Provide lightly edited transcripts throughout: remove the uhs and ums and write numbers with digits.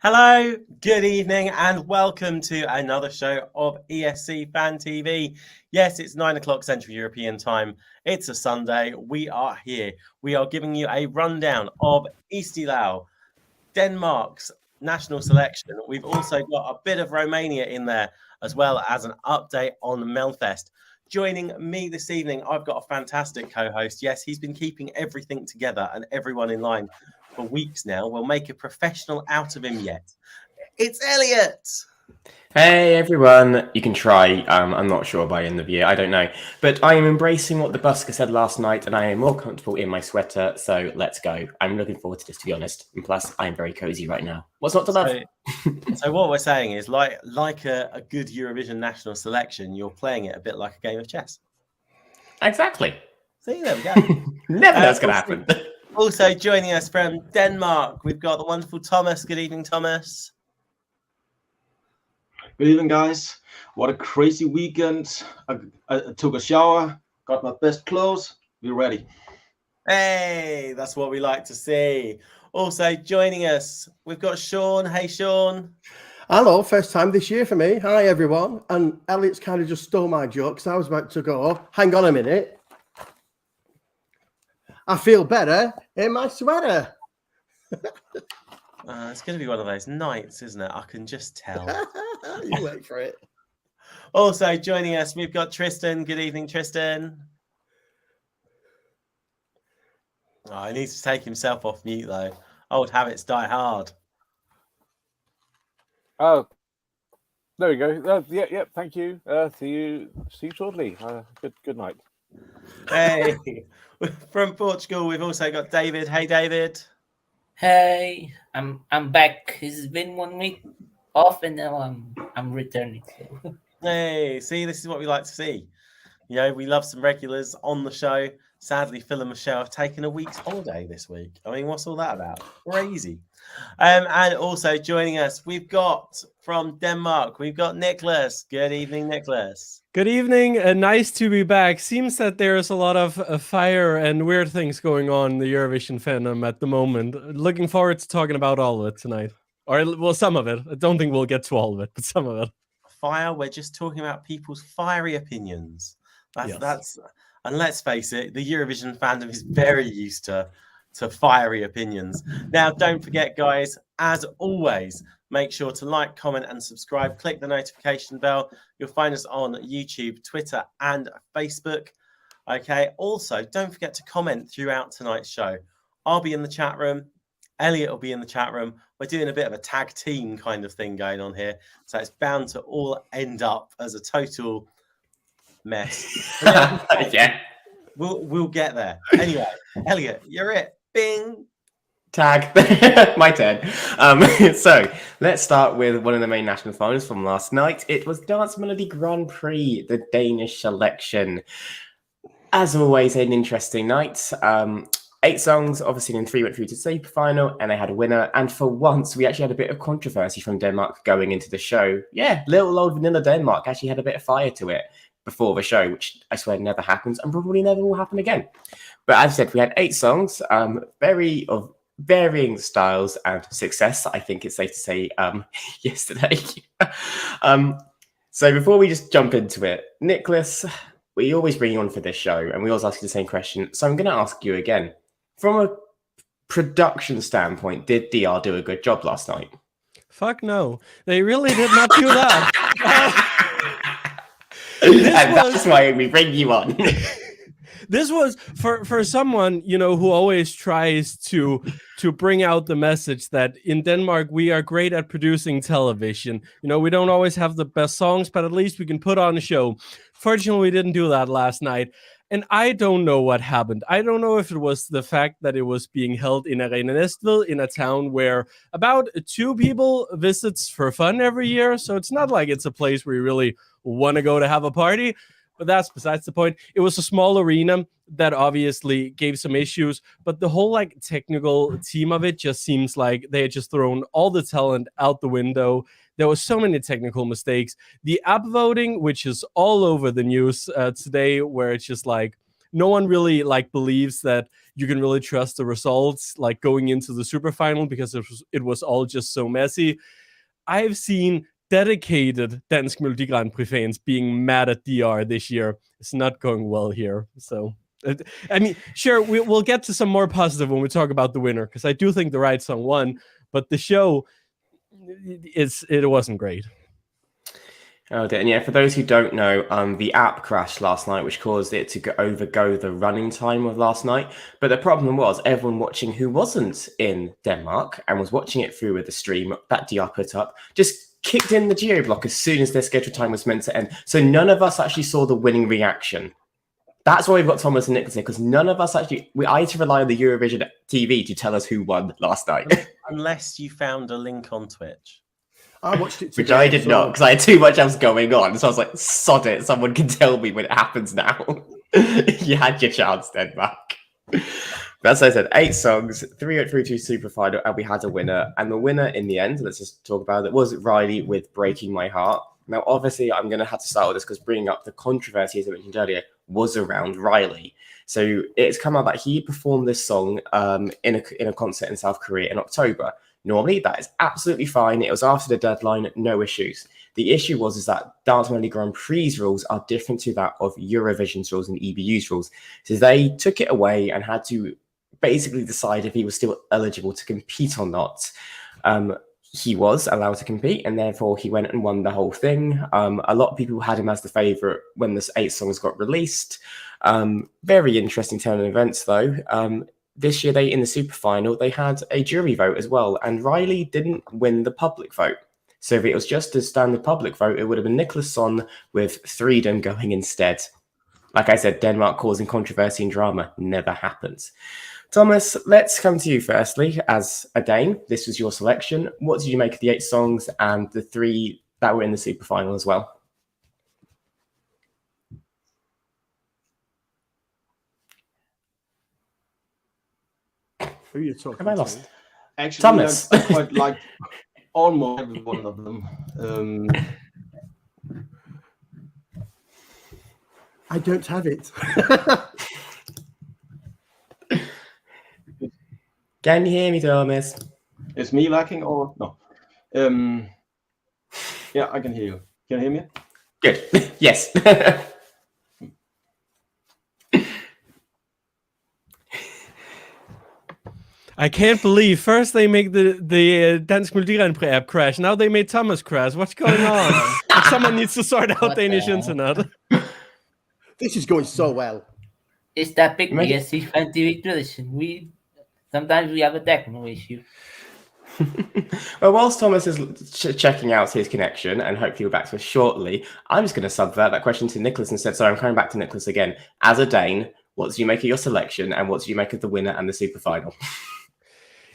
Hello, good evening, and welcome to another show of ESC Fan TV. Yes, it's 9 o'clock Central European Time. It's a Sunday. We are here. We are giving you a rundown of Eesti Laul, Denmark's national selection. We've also got a bit of Romania in there, as well as an update on Melfest. Joining me this evening, I've got a fantastic co-host. Yes, he's been keeping everything together and everyone in line for weeks now. We'll make a professional out of him yet. It's Elliot. Hey everyone, you can try. I'm not sure by end of year, I don't know. But I am embracing what the busker said last night, and I am more comfortable in my sweater, so let's go. I'm looking forward to this, to be honest. And plus, I'm very cozy right now. What's not to love? So what we're saying is, like a good Eurovision national selection, you're playing it a bit like a game of chess. Exactly. See, there we go. Never know what's going to happen. Also joining us from Denmark, we've got the wonderful Thomas. Good evening, Thomas. Good evening, guys. What a crazy weekend. I took a shower, got my best clothes. We're ready. Hey, that's what we like to see. Also joining us, we've got Sean. Hey, Sean. Hello, first time this year for me. Hi, everyone. And Elliot's kind of just stole my joke, so I was about to go, hang on a minute. I feel better in my sweater. It's going to be one of those nights, isn't it? I can just tell. You wait for it. Also joining us, we've got Tristan. Good evening, Tristan. Oh, he needs to take himself off mute, though. Old habits die hard. Oh, there we go. Yeah. Thank you. See you shortly. Good night. Hey, from Portugal, we've also got David. Hey, David. Hey, I'm back. It's been 1 week off, and now I'm returning. So. Hey, see, this is what we like to see. You know, we love some regulars on the show. Sadly, Phil and Michelle have taken a week's holiday this week. I mean, what's all that about? Crazy. And also joining us, we've got from Denmark, we've got Nicholas. Good evening, Nicholas. Good evening. Nice to be back. Seems that there's a lot of fire and weird things going on in the Eurovision fandom at the moment. Looking forward to talking about all of it tonight. Or, well, some of it. I don't think we'll get to all of it, but some of it. Fire, we're just talking about people's fiery opinions. That's and let's face it, the Eurovision fandom is very used to fiery opinions. Now, don't forget, guys, as always, make sure to like, comment, and subscribe. Click the notification bell. You'll find us on YouTube, Twitter, and Facebook. Okay. Also, don't forget to comment throughout tonight's show. I'll be in the chat room. Elliot will be in the chat room. We're doing a bit of a tag team kind of thing going on here. So it's bound to all end up as a total mess. Yeah. We'll get there. Anyway, Elliot, you're it. Bing. Tag. My turn. So let's start with one of the main national finals from last night. It was Dansk Melodi Grand Prix, the Danish selection. As always, an interesting night. 8 songs, obviously, and 3 went through to the super final, and they had a winner. And for once, we actually had a bit of controversy from Denmark going into the show. Yeah, little old vanilla Denmark actually had a bit of fire to it before the show, which I swear never happens and probably never will happen again. But as I said, we had 8 songs, very of varying styles and success, I think it's safe to say, yesterday. So before we just jump into it, Nicholas, we always bring you on for this show, and we always ask you the same question. So I'm going to ask you again. From a production standpoint, did DR do a good job last night? Fuck no. They really did not do that. That's why we bring you on. This was for someone, you know, who always tries to bring out the message that in Denmark we are great at producing television. You know, we don't always have the best songs, but at least we can put on a show. Fortunately, we didn't do that last night. And I don't know what happened. I don't know if it was the fact that it was being held in Arena Næstved, in a town where about 2 people visits for fun every year. So it's not like it's a place where you really want to go to have a party. But that's besides the point. It was a small arena that obviously gave some issues, but the whole like technical team of it just seems like they had just thrown all the talent out the window. There were so many technical mistakes. The app voting, which is all over the news today, where it's just like no one really like believes that you can really trust the results like going into the super final because it was all just so messy. I've seen dedicated Dansk Melodi Grand Prix fans being mad at DR this year. It's not going well here. So, I mean, sure, we'll get to some more positive when we talk about the winner, because I do think the right song won, but the show, it wasn't great. Oh dear. And yeah, for those who don't know, the app crashed last night, which caused it to overgo the running time of last night. But the problem was everyone watching who wasn't in Denmark and was watching it through with the stream that DR put up just kicked in the geo block as soon as their scheduled time was meant to end. So none of us actually saw the winning reaction. That's why we've got Thomas and Nicholas here, because none of us actually, I had to rely on the Eurovision TV to tell us who won last night. Unless you found a link on Twitch. I watched it today, which I did not, because I had too much else going on. So I was like, sod it, someone can tell me when it happens now. You had your chance, Denmark. But as I said, 8 songs, 3 out through to super final, and we had a winner. And the winner in the end, let's just talk about it, was Riley with Breaking My Heart. Now, obviously, I'm going to have to start with this because bringing up the controversy, as I mentioned earlier, was around Riley. So it's come out that he performed this song in a concert in South Korea in October. Normally, that is absolutely fine. It was after the deadline, no issues. The issue was that Dansk Melodi Grand Prix rules are different to that of Eurovision's rules and EBU's rules. So they took it away and had to basically decide if he was still eligible to compete or not. He was allowed to compete, and therefore he went and won the whole thing. A lot of people had him as the favourite when the 8 songs got released. Very interesting turn of events, though. This year, in the super final, they had a jury vote as well, and Riley didn't win the public vote. So if it was just a standard public vote, it would have been Nicholas Son with Freedom going instead. Like I said, Denmark causing controversy and drama never happens. Thomas, let's come to you firstly. As a Dane, this was your selection. What did you make of the 8 songs and the 3 that were in the super final as well? Who are you talking Have I to? lost? Actually, Thomas. I quite like almost every one of them. I don't have it. Can you hear me, Thomas? Is me lacking or no? Yeah, I can hear you. Can you hear me? Good. Yes. I can't believe first they make the Dansk Melodi Grand Prix app crash. Now they made Thomas crash. What's going on? Someone needs to sort out Danish internet. This is going so well. It's that big ESC Fan TV tradition. Sometimes we have a technical issue. Well, whilst Thomas is checking out his connection, and hopefully we're back to us shortly, I'm just going to subvert that question to Nicholas instead. So I'm coming back to Nicholas again. As a Dane, what did you make of your selection, and what did you make of the winner and the super final?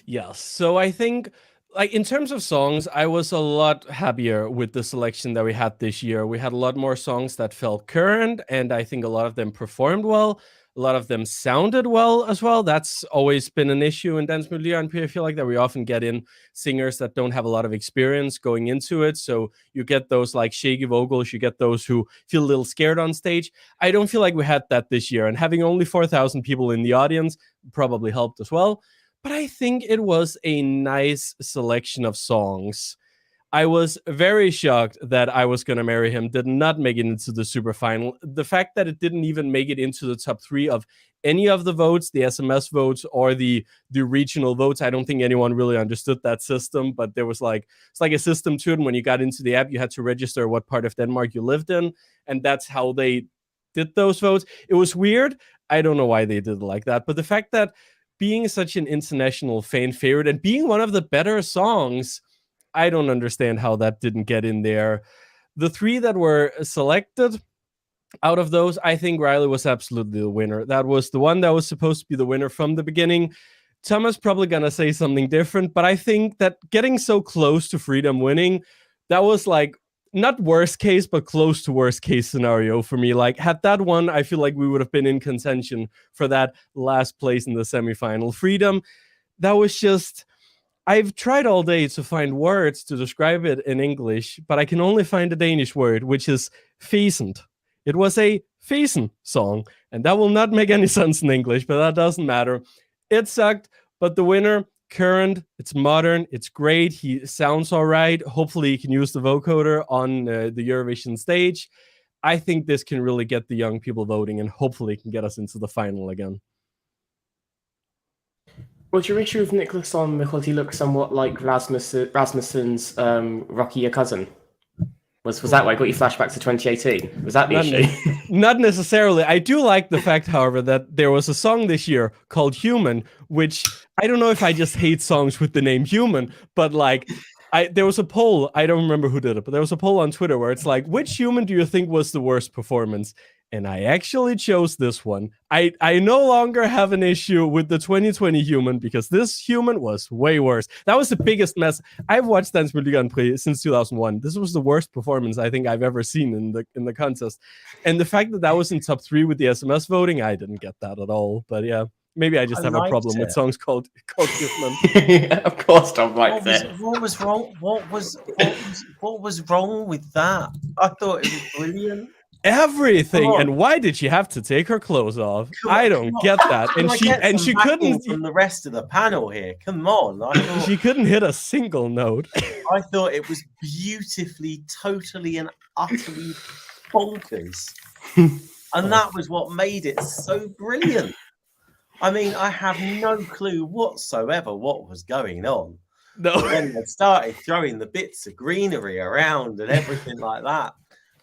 Yes. So I think, like, in terms of songs, I was a lot happier with the selection that we had this year. We had a lot more songs that felt current, and I think a lot of them performed well. A lot of them sounded well as well. That's always been an issue in Dansk Melodi Grand Prix. I feel like that we often get in singers that don't have a lot of experience going into it. So you get those like shaky vocals, you get those who feel a little scared on stage. I don't feel like we had that this year. And having only 4,000 people in the audience probably helped as well. But I think it was a nice selection of songs. I was very shocked that I Was Gonna Marry Him did not make it into the super final. The fact that it didn't even make it into the top 3 of any of the votes, the SMS votes or the regional votes, I don't think anyone really understood that system, but there was it's like a system to it. And when you got into the app, you had to register what part of Denmark you lived in. And that's how they did those votes. It was weird. I don't know why they did it like that. But the fact that being such an international fan favorite and being one of the better songs, I don't understand how that didn't get in there. The 3 that were selected, out of those, I think Riley was absolutely the winner. That was the one that was supposed to be the winner from the beginning. Thomas probably gonna say something different, but I think that getting so close to Freedom winning, that was like not worst case, but close to worst case scenario for me. Like, had that won, I feel like we would have been in contention for that last place in the semifinal. Freedom, that was just... I've tried all day to find words to describe it in English, but I can only find a Danish word, which is fæsent. It was a Fesen song, and that will not make any sense in English, but that doesn't matter. It sucked, but the winner, Current, it's modern, it's great, he sounds all right. Hopefully he can use the vocoder on the Eurovision stage. I think this can really get the young people voting, and hopefully can get us into the final again. Was your issue with Nicholas on because he looked somewhat like Rasmussen's Rocky Your Cousin? Was that why I got you flashbacks to 2018? Was that the issue? Not necessarily. I do like the fact, however, that there was a song this year called Human, which I don't know if I just hate songs with the name Human, but like there was a poll, I don't remember who did it, but there was a poll on Twitter where it's like, which human do you think was the worst performance? And I actually chose this one. I no longer have an issue with the 2020 Human because this Human was way worse. That was the biggest mess. I've watched Dansk Melodi Grand Prix since 2001. This was the worst performance I think I've ever seen in the contest. And the fact that that was in top 3 with the SMS voting, I didn't get that at all. But yeah, maybe I just have a problem with songs called Human. Of course, Tom likes it. What was wrong? What was wrong with that? I thought it was brilliant. Everything. And why did she have to take her clothes off? I don't get that. And she couldn't from the rest of the panel here. Come on. She couldn't hit a single note. I thought it was beautifully, totally and utterly bonkers. And that was what made it so brilliant. I mean, I have no clue whatsoever what was going on. No. But when they started throwing the bits of greenery around and everything like that,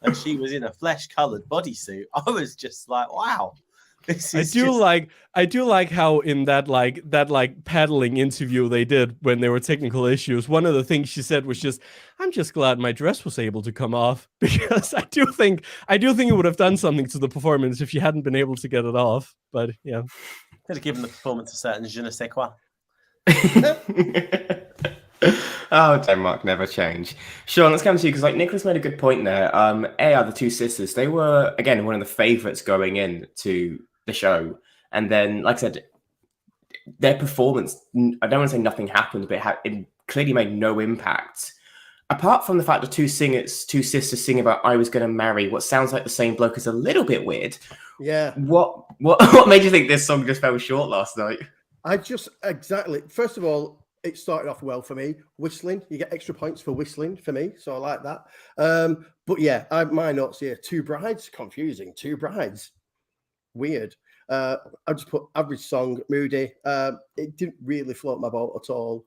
and she was in a flesh-colored bodysuit, I was just like, wow. I do like how in that paddling interview they did when there were technical issues, one of the things she said was just, I'm just glad my dress was able to come off, because I do think it would have done something to the performance if she hadn't been able to get it off. But yeah. Could have given the performance a certain je ne sais quoi. Oh, Denmark never change. Sean, let's come to you because Nicholas made a good point there. Are the two sisters, they were again one of the favorites going in to the show, and then like I said, their performance, I don't want to say nothing happened, but it clearly made no impact. Apart from the fact that two sisters sing about I was going to marry what sounds like the same bloke is a little bit weird. Yeah. What made you think this song just fell short last night? First of all, it started off well for me. Whistling, you get extra points for whistling for me, so I like that. But yeah, my notes here: 2 brides, confusing. 2 brides, weird. I just put average song, moody. It didn't really float my boat at all.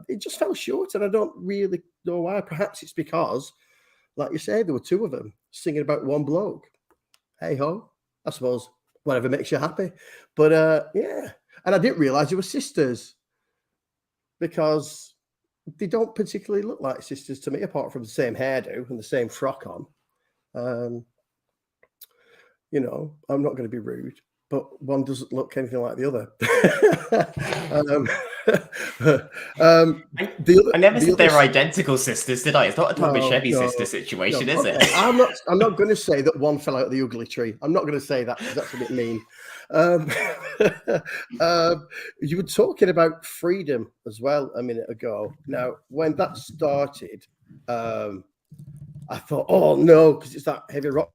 It just fell short, and I don't really know why. Perhaps it's because, like you say, there were 2 of them singing about one bloke. Hey ho, I suppose whatever makes you happy. But yeah, and I didn't realize they were sisters, because they don't particularly look like sisters to me, apart from the same hairdo and the same frock on. You know, I'm not going to be rude, but one doesn't look anything like the other. I never said they were identical sisters, did I? It's not a Tom and Chevy sister situation, is it? I'm not going to say that one fell out of the ugly tree. I'm not going to say that, because that's a bit mean. You were talking about freedom as well a minute ago. Now, when that started, I thought, oh no, because it's that heavy rock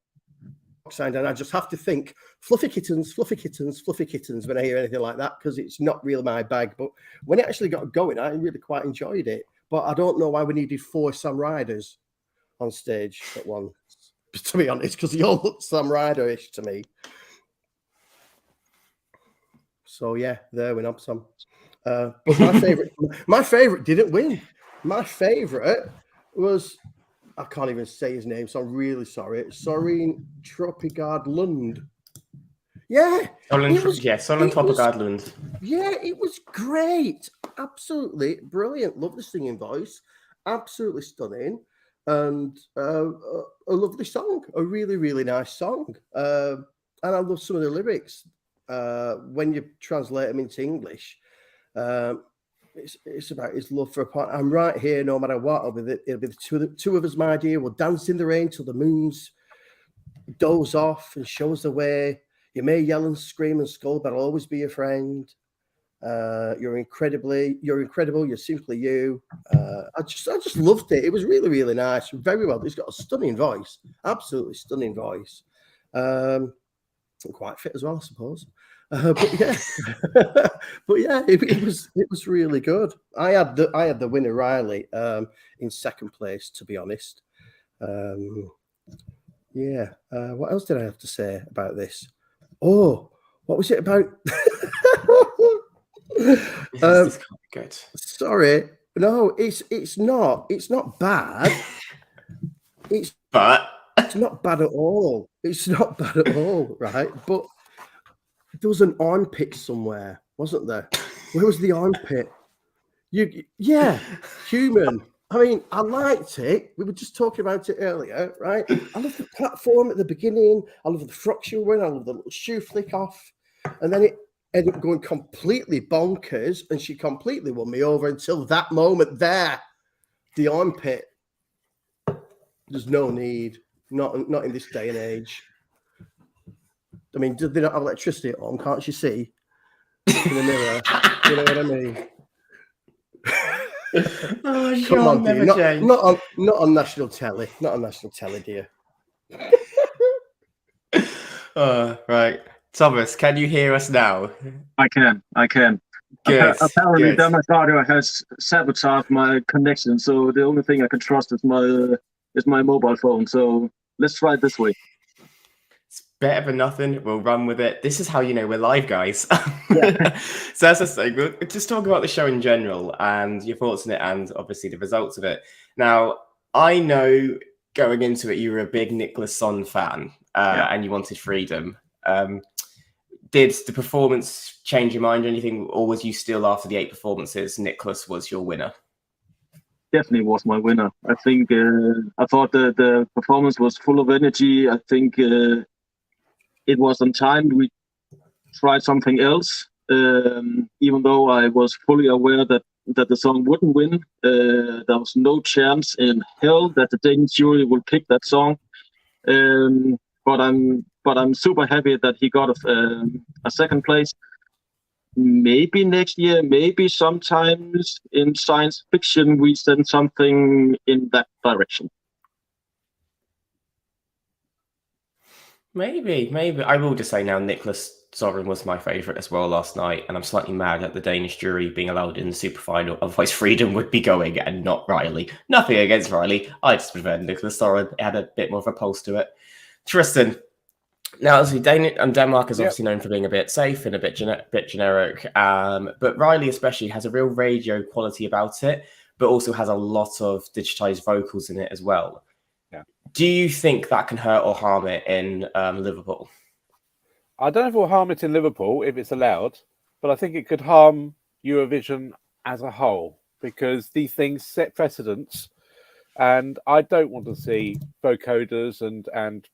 sound, and I just have to think fluffy kittens when I hear anything like that, because it's not really my bag. But when it actually got going, I really quite enjoyed it. But I don't know why we needed 4 Sam Riders on stage at once, to be honest, because they all look Sam Rider-ish to me. So yeah, there went up some. But my favorite didn't win. My favorite was, I can't even say his name, so I'm really sorry. Søren Tropigard Lund. Yeah. Søren Tropigard Lund. Yeah, it was great. Absolutely brilliant. Love the singing voice. Absolutely stunning. And a lovely song. A really, really nice song. And I love some of the lyrics. When you translate them into English, it's about his love for a partner. I'm right here, no matter what. It'll be the two of us, my dear. We'll dance in the rain till the moon's doze off and shows the way. You may yell and scream and scold, but I'll always be your friend. You're incredible. You're simply you. I just loved it. It was really, really nice. Very well. He's got a stunning voice. Absolutely stunning voice. quite fit as well, I suppose. But yeah, but yeah, it was really good. I had the winner Riley in second place, to be honest. Yeah. What else did I have to say about this? Oh, what was it about? This can't be good. Sorry, no, it's not bad. It's not bad at all. It's not bad at all, right? But there was an armpit somewhere, wasn't there? Where was the armpit? Yeah, human. I mean, I liked it. We were just talking about it earlier, right? I love the platform at the beginning. I love the frock she was wearing. I love the little shoe flick off. And then it ended up going completely bonkers, and she completely won me over until that moment there. The armpit. There's no need. Not in this day and age. I mean, do they not have electricity at home? Can't you see in the mirror? You know what I mean? Oh, Come on, never dear. change. Not on national telly. Not on national telly, dear. Right. Thomas, can you hear us now? I can. Good. Apparently, good. Denmark Radio has sabotaged my connection, so the only thing I can trust is my mobile phone. So let's try it this way. It's better than nothing. We'll run with it. This is how you know we're live, guys. Yeah. So that's the thing. We'll just talk about the show in general and your thoughts on it, and obviously the results of it. Now, I know going into it, you were a big Nicholas Son fan, and you wanted freedom. Did the performance change your mind or anything, or was you still, after the 8 performances, Nicholas was your winner? Definitely was my winner. I think I thought the performance was full of energy. I think it was on time. We tried something else, even though I was fully aware that the song wouldn't win. There was no chance in hell that the Danish jury would pick that song. But I'm super happy that he got a second place. Maybe next year, maybe sometimes in science fiction, we send something in that direction. Maybe. I will just say now, Nicholas Sovereign was my favourite as well last night, and I'm slightly mad at the Danish jury being allowed in the super final. Otherwise, Freedom would be going and not Riley. Nothing against Riley. I just preferred Nicholas Sovereign. It had a bit more of a pulse to it. Tristan. Now, obviously, Denmark is obviously known for being a bit safe and a bit generic, but Riley especially has a real radio quality about it, but also has a lot of digitized vocals in it as well. Yeah. Do you think that can hurt or harm it in Liverpool? I don't know if it will harm it in Liverpool if it's allowed, but I think it could harm Eurovision as a whole, because these things set precedents, and I don't want to see vocoders and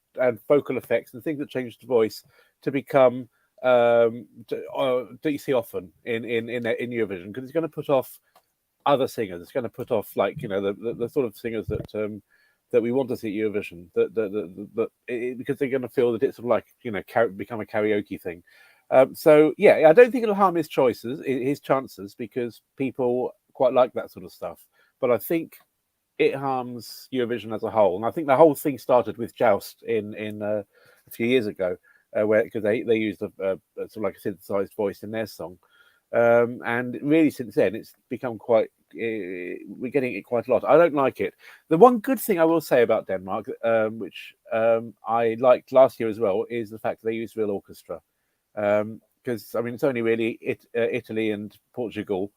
vocal effects and things that change the voice to become that you see often in Eurovision, because it's going to put off other singers. It's going to put off, like, you know, the sort of singers that we want to see at Eurovision, because they're going to feel that it's sort of like, you know, become a karaoke thing. So yeah, I don't think it'll harm his chances, because people quite like that sort of stuff. But I think it harms Eurovision as a whole, and I think the whole thing started with Joust in a few years ago, because they used a sort of like a synthesized voice in their song, and really since then it's become quite. We're getting it quite a lot. I don't like it. The one good thing I will say about Denmark, which I liked last year as well, is the fact that they use real orchestra. Because I mean, it's only really Italy and Portugal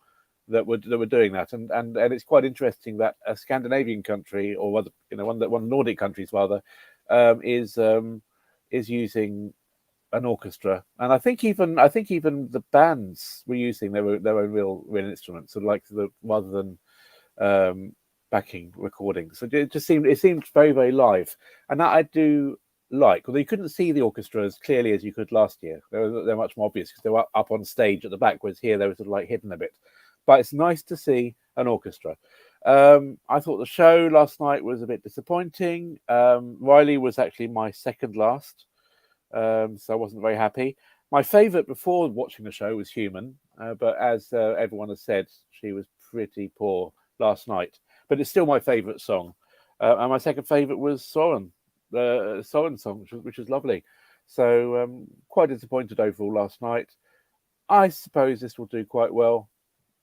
that were doing that, and it's quite interesting that a Scandinavian country, or one of the Nordic countries rather, is using an orchestra. And I think even the bands were using their own real instruments, sort of like rather than backing recordings. So it seemed very, very live, and that I do like. Although you couldn't see the orchestra as clearly as you could last year, they're much more obvious because they were up on stage at the back, whereas here they were sort of like hidden a bit. But it's nice to see an orchestra. I thought the show last night was a bit disappointing. Riley was actually my second last, so I wasn't very happy. My favourite before watching the show was Human, but as everyone has said, she was pretty poor last night. But it's still my favourite song. And my second favourite was Soren song, which was lovely. So quite disappointed overall last night. I suppose this will do quite well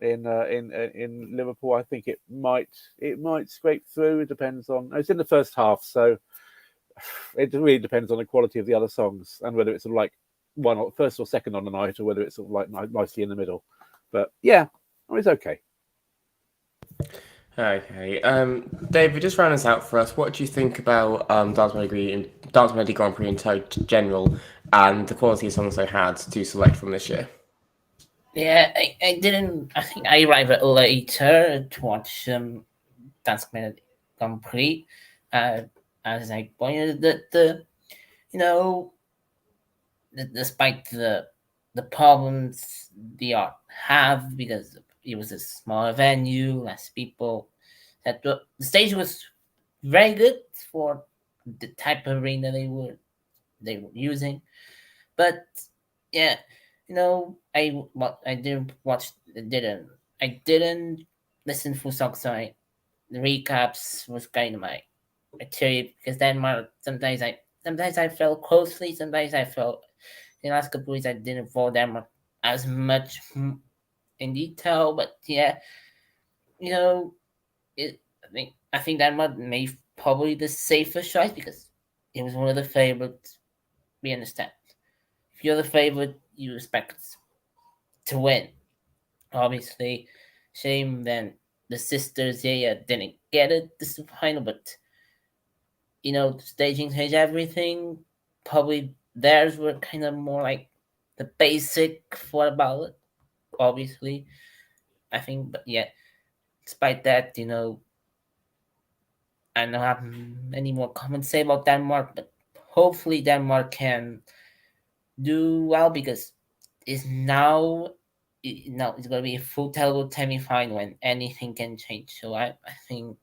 in Liverpool. I think it might scrape through. It depends on. It's in the first half, so it really depends on the quality of the other songs and whether it's sort of like first or second on the night, or whether it's sort of like nicely in the middle. But yeah, it's okay. Okay, David, just round us out for us. What do you think about Dansk Melodi Grand Prix in general, and the quality of songs they had to select from this year? Yeah, I didn't. I think I arrived later to watch Dansk Melodi Grand Prix. As I pointed that despite the problems the art have, because it was a smaller venue, less people, that the stage was very good for the type of arena they were using. But yeah, I didn't listen full songs, so the recaps was kind of my theory, because Denmark sometimes I felt closely, sometimes I felt in the last couple of weeks I didn't follow Denmark as much in detail. But yeah, I think Denmark made probably the safest choice, because it was one of the favorites. We understand, if you're the favorite, you expect to win. Obviously, shame then the sisters didn't get it this final, but the staging changed everything. Probably theirs were kind of more like the basic for the ballot, obviously, I think. But yeah, despite that, I don't have any more comments to say about Denmark, but hopefully Denmark can do well, because it's now it's going to be a full terrible semi-final and anything can change. So I think,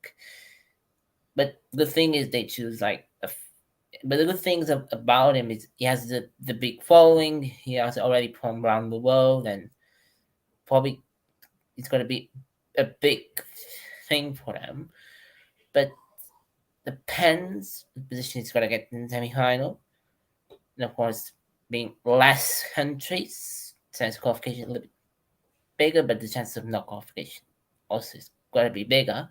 but the thing is they choose but the good things about him is he has the big following. He has already performed around the world, and probably it's going to be a big thing for them. But depends the position he's going to get in the semi-final. And of course, being less countries, chance of qualification a little bit bigger, but the chance of not qualification also is going to be bigger.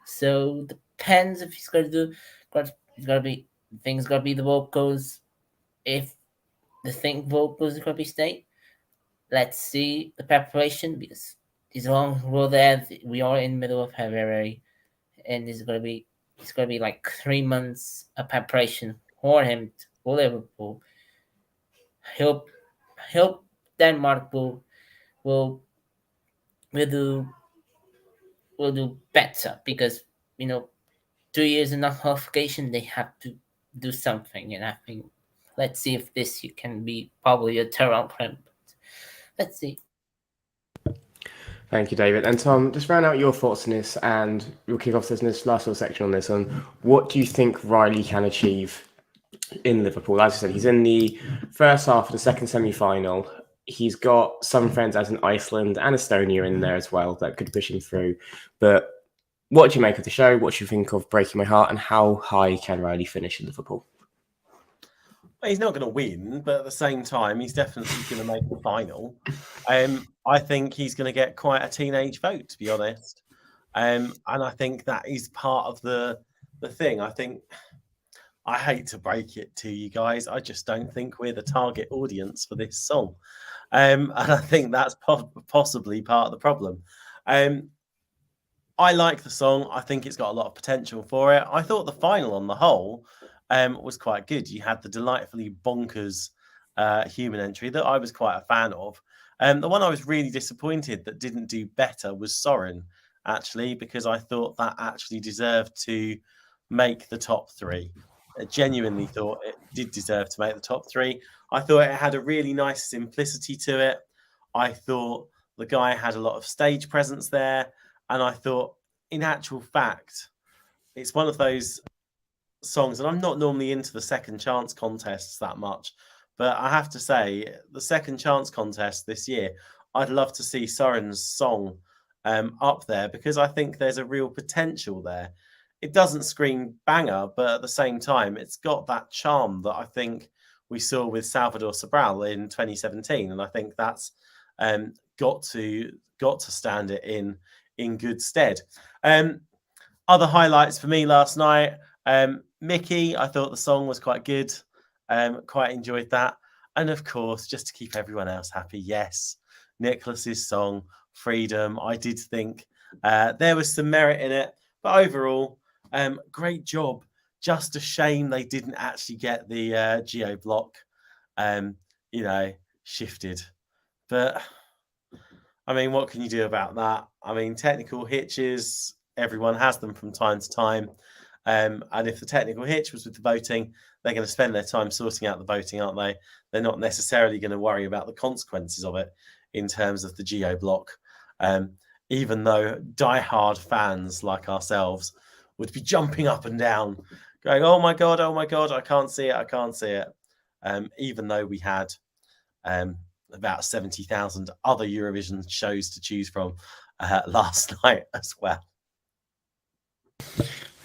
So depends if he's going to do. It's going to be things. Going to be the vocals. If the thing vocals are going to be staying, let's see the preparation, because it's a long road there. We are in the middle of February, and it's going to be like 3 months of preparation for him for Liverpool. Hope Denmark will do better, because 2 years enough qualification, they have to do something, and I think let's see if this year can be probably a turnaround for him. Let's see. Thank you, David. And Tom, just round out your thoughts on this, and we'll kick off this last little section on this. On what do you think Riley can achieve in Liverpool? As I said, he's in the first half of the second semi-final. He's got some friends as in Iceland and Estonia in there as well that could push him through. But what do you make of the show? What do you think of Breaking My Heart, and how high can Riley finish in Liverpool? Well, he's not going to win, but at the same time, he's definitely going to make the final. I think he's going to get quite a teenage vote, to be honest. And I think that is part of the thing. I think, I hate to break it to you guys, I just don't think we're the target audience for this song. And I think that's possibly part of the problem. I like the song. I think it's got a lot of potential for it. I thought the final on the whole was quite good. You had the delightfully bonkers human entry that I was quite a fan of. The one I was really disappointed that didn't do better was Soren, actually, because I thought that actually deserved to make the top three. I genuinely thought it did deserve to make the top three. I thought it had a really nice simplicity to it. I thought the guy had a lot of stage presence there. And I thought, in actual fact, it's one of those songs, and I'm not normally into the second chance contests that much, but I have to say, the second chance contest this year, I'd love to see Soren's song up there, because I think there's a real potential there. It doesn't scream banger, but at the same time, it's got that charm that I think we saw with Salvador Sobral in 2017, and I think that's got to stand it in good stead. Other highlights for me last night, Mickey, I thought the song was quite good, quite enjoyed that, and of course, just to keep everyone else happy, yes, Nicholas's song Freedom. I did think there was some merit in it, but overall, great job. Just a shame they didn't actually get the geo block, shifted. But I mean, what can you do about that? I mean, technical hitches, everyone has them from time to time. And if the technical hitch was with the voting, they're going to spend their time sorting out the voting, aren't they? They're not necessarily going to worry about the consequences of it in terms of the geo block. Even though diehard fans like ourselves would be jumping up and down, going, oh my God, I can't see it. Even though we had about 70,000 other Eurovision shows to choose from last night as well.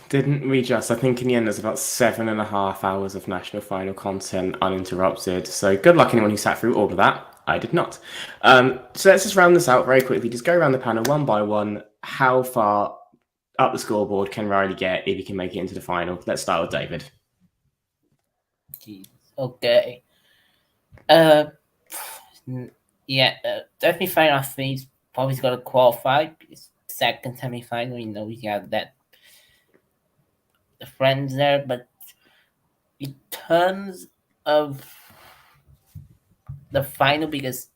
Didn't we just? I think in the end there's about 7.5 hours of national final content uninterrupted. So good luck anyone who sat through all of that. I did not. So let's just round this out very quickly. Just go around the panel one by one. How far up the scoreboard can Riley get if he can make it into the final? Let's start with David. Okay. Definitely final. I think he's probably going to qualify. Because second semi-final, we got that the friends there, but in terms of the final, because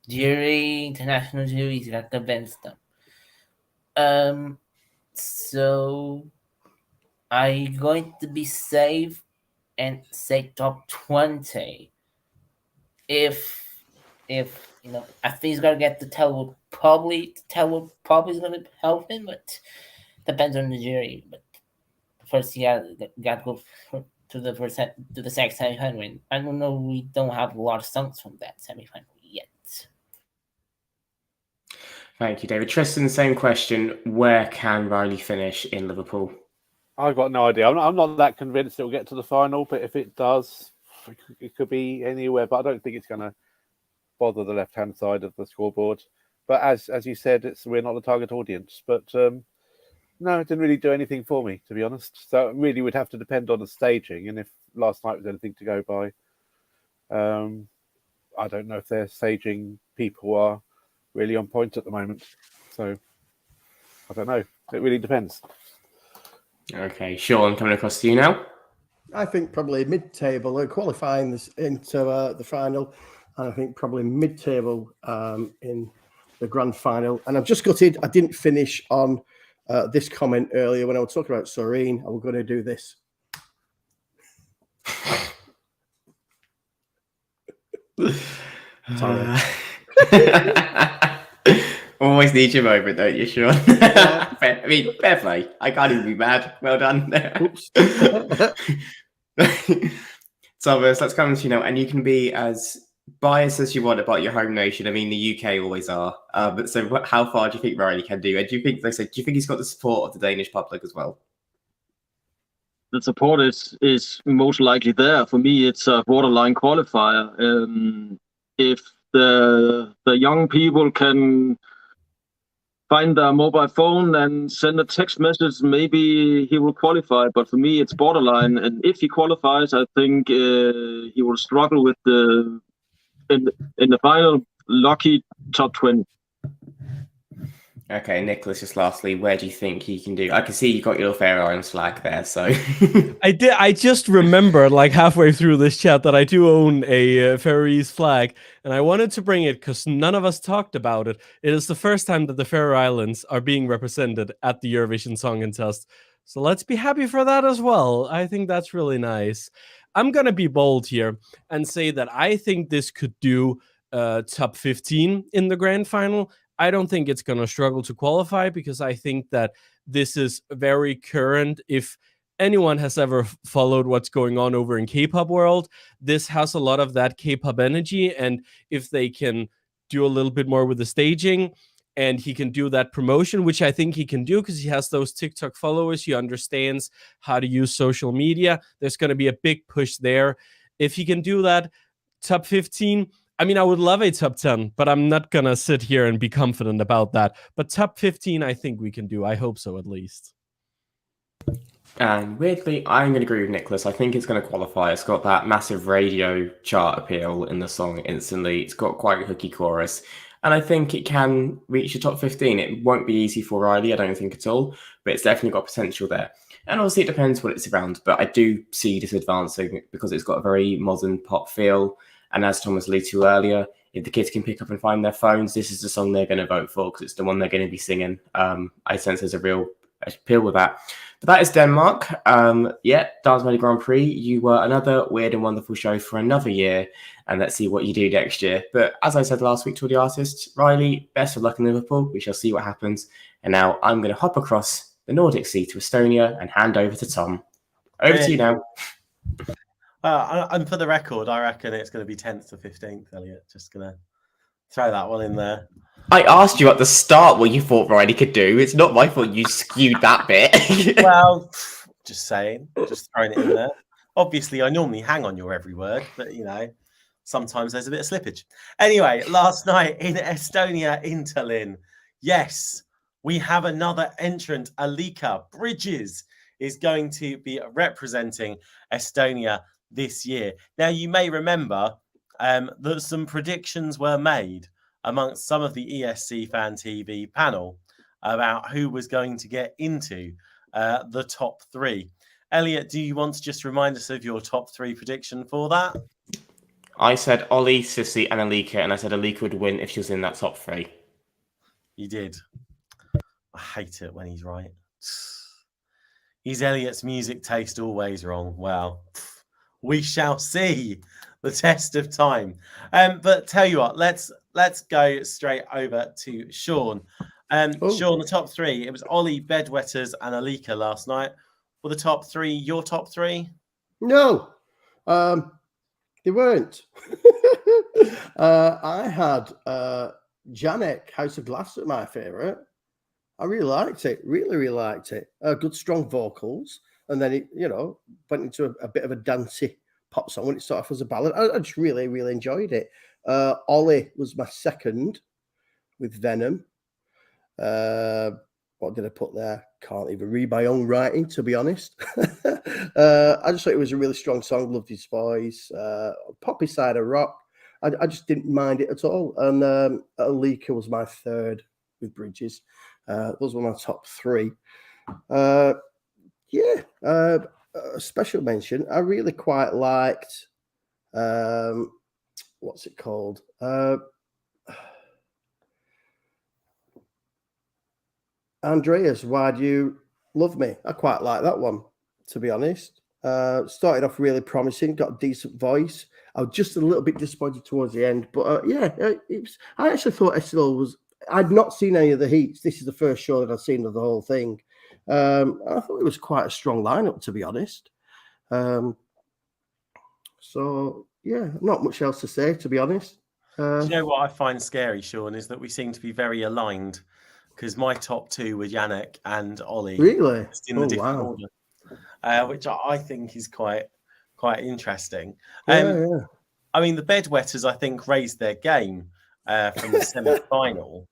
international juries got convinced them. So I'm going to be safe and say top 20. If I think he's gonna get the Telewood probably. Telewood probably is gonna help him, but depends on the jury. But first, got to go to the second semifinal. I don't know. We don't have a lot of songs from that semifinal yet. Thank you, David. Tristan, same question. Where can Riley finish in Liverpool? I've got no idea. I'm not that convinced it'll get to the final, but if it does, it could be anywhere. But I don't think it's going to bother the left-hand side of the scoreboard. But as you said, we're not the target audience. But no, it didn't really do anything for me, to be honest. So it really would have to depend on the staging. And if last night was anything to go by, I don't know if their staging people are really on point at the moment. So I don't know. It really depends. Okay, Sean, coming across to you now. I think probably mid-table, qualifying this into the final, and I think probably mid-table in the grand final. And I've just gutted, I didn't finish on this comment earlier when I was talking about Soreen. I'm going to do this. Sorry. Always need your moment, don't you, Sean? Fair play. I can't even be mad. Well done. Oops. Thomas, let's come to you now. And you can be as biased as you want about your home nation. I mean, the UK always are. But so how far do you think Riley can do? And do you think he's got the support of the Danish public as well? The support is most likely there. For me, it's a borderline qualifier. If the young people can find their mobile phone and send a text message, maybe he will qualify. But for me, it's borderline. And if he qualifies, I think he will struggle with in the final. Lucky top 20. Okay, Nicholas, just lastly, where do you think he can do? I can see you got your Faroe Islands flag there, so... I just remembered, like, halfway through this chat that I do own a Faroese flag, and I wanted to bring it because none of us talked about it. It is the first time that the Faroe Islands are being represented at the Eurovision Song Contest, so let's be happy for that as well. I think that's really nice. I'm going to be bold here and say that I think this could do top 15 in the grand final. I don't think it's going to struggle to qualify because I think that this is very current. If anyone has ever followed what's going on over in K-pop world, this has a lot of that K-pop energy. And if they can do a little bit more with the staging and he can do that promotion, which I think he can do because he has those TikTok followers, he understands how to use social media. There's going to be a big push there. If he can do that, top 15. I mean, I would love a top 10, but I'm not gonna sit here and be confident about that. But top 15, I think we can do. I hope so, at least. And weirdly, I'm going to agree with Nicholas. I think it's going to qualify. It's got that massive radio chart appeal in the song instantly. It's got quite a hooky chorus. And I think it can reach the top 15. It won't be easy for Riley, I don't think at all. But it's definitely got potential there. And obviously, it depends what it's around. But I do see this advancing because it's got a very modern pop feel. And as Thomas alluded to earlier, if the kids can pick up and find their phones, this is the song they're going to vote for because it's the one they're going to be singing. I sense there's a real appeal with that. But that is Denmark. Yeah, Dansk Melodi Grand Prix. You were another weird and wonderful show for another year. And let's see what you do next year. But as I said last week to all the artists, Riley, best of luck in Liverpool. We shall see what happens. And now I'm going to hop across the Nordic Sea to Estonia and hand over to Tom. Over to you now. And for the record, I reckon it's going to be 10th to 15th, Elliot. Just going to throw that one in there. I asked you at the start what you thought Riley could do. It's not my fault you skewed that bit. Well, just saying. Just throwing it in there. Obviously, I normally hang on your every word, but, you know, sometimes there's a bit of slippage. Anyway, last night in Estonia, in Tallinn, yes, we have another entrant, Alika Bridges, is going to be representing Estonia this year. Now, you may remember that some predictions were made amongst some of the ESC Fan TV panel about who was going to get into the top 3. Elliot, do you want to just remind us of your top 3 prediction for that? I said Ollie, Sissy, and Alika, and I said Alika would win if she was in that top 3. You did. I hate it when he's right. Is Elliot's music taste always wrong? Well, we shall see. The test of time. But tell you what, let's go straight over to Sean. Sean, the top 3. It was Ollie, Bedwetters, and Alika last night. Were the top 3 your top 3? No, they weren't. I had Janek, House of Glass, at my favourite. I really liked it. Really liked it. Good, strong vocals. And then it, you know, went into a bit of a dancey pop song when it started off as a ballad. I just really enjoyed it. Ollie was my second with Venom. What did I put there? Can't even read my own writing, to be honest. I just thought it was a really strong song. Loved his voice. Poppy side of rock. I just didn't mind it at all. And Alika was my third with Bridges. Those were my top 3. A special mention. I really quite liked. What's it called? Andreas, Why Do You Love Me? I quite like that one, to be honest. Started off really promising, got a decent voice. I was just a little bit disappointed towards the end, but I actually thought Eesti Laul was. I'd not seen any of the heats. This is the first show that I've seen of the whole thing. I thought it was quite a strong lineup, to be honest. So yeah, not much else to say, to be honest. Do you know what I find scary, Sean, is that we seem to be very aligned. Because my top 2 were Janek and Ollie. Really? Just in the different order, which I think is quite interesting. Yeah. I mean, the Bedwetters, I think, raised their game from the semi-final.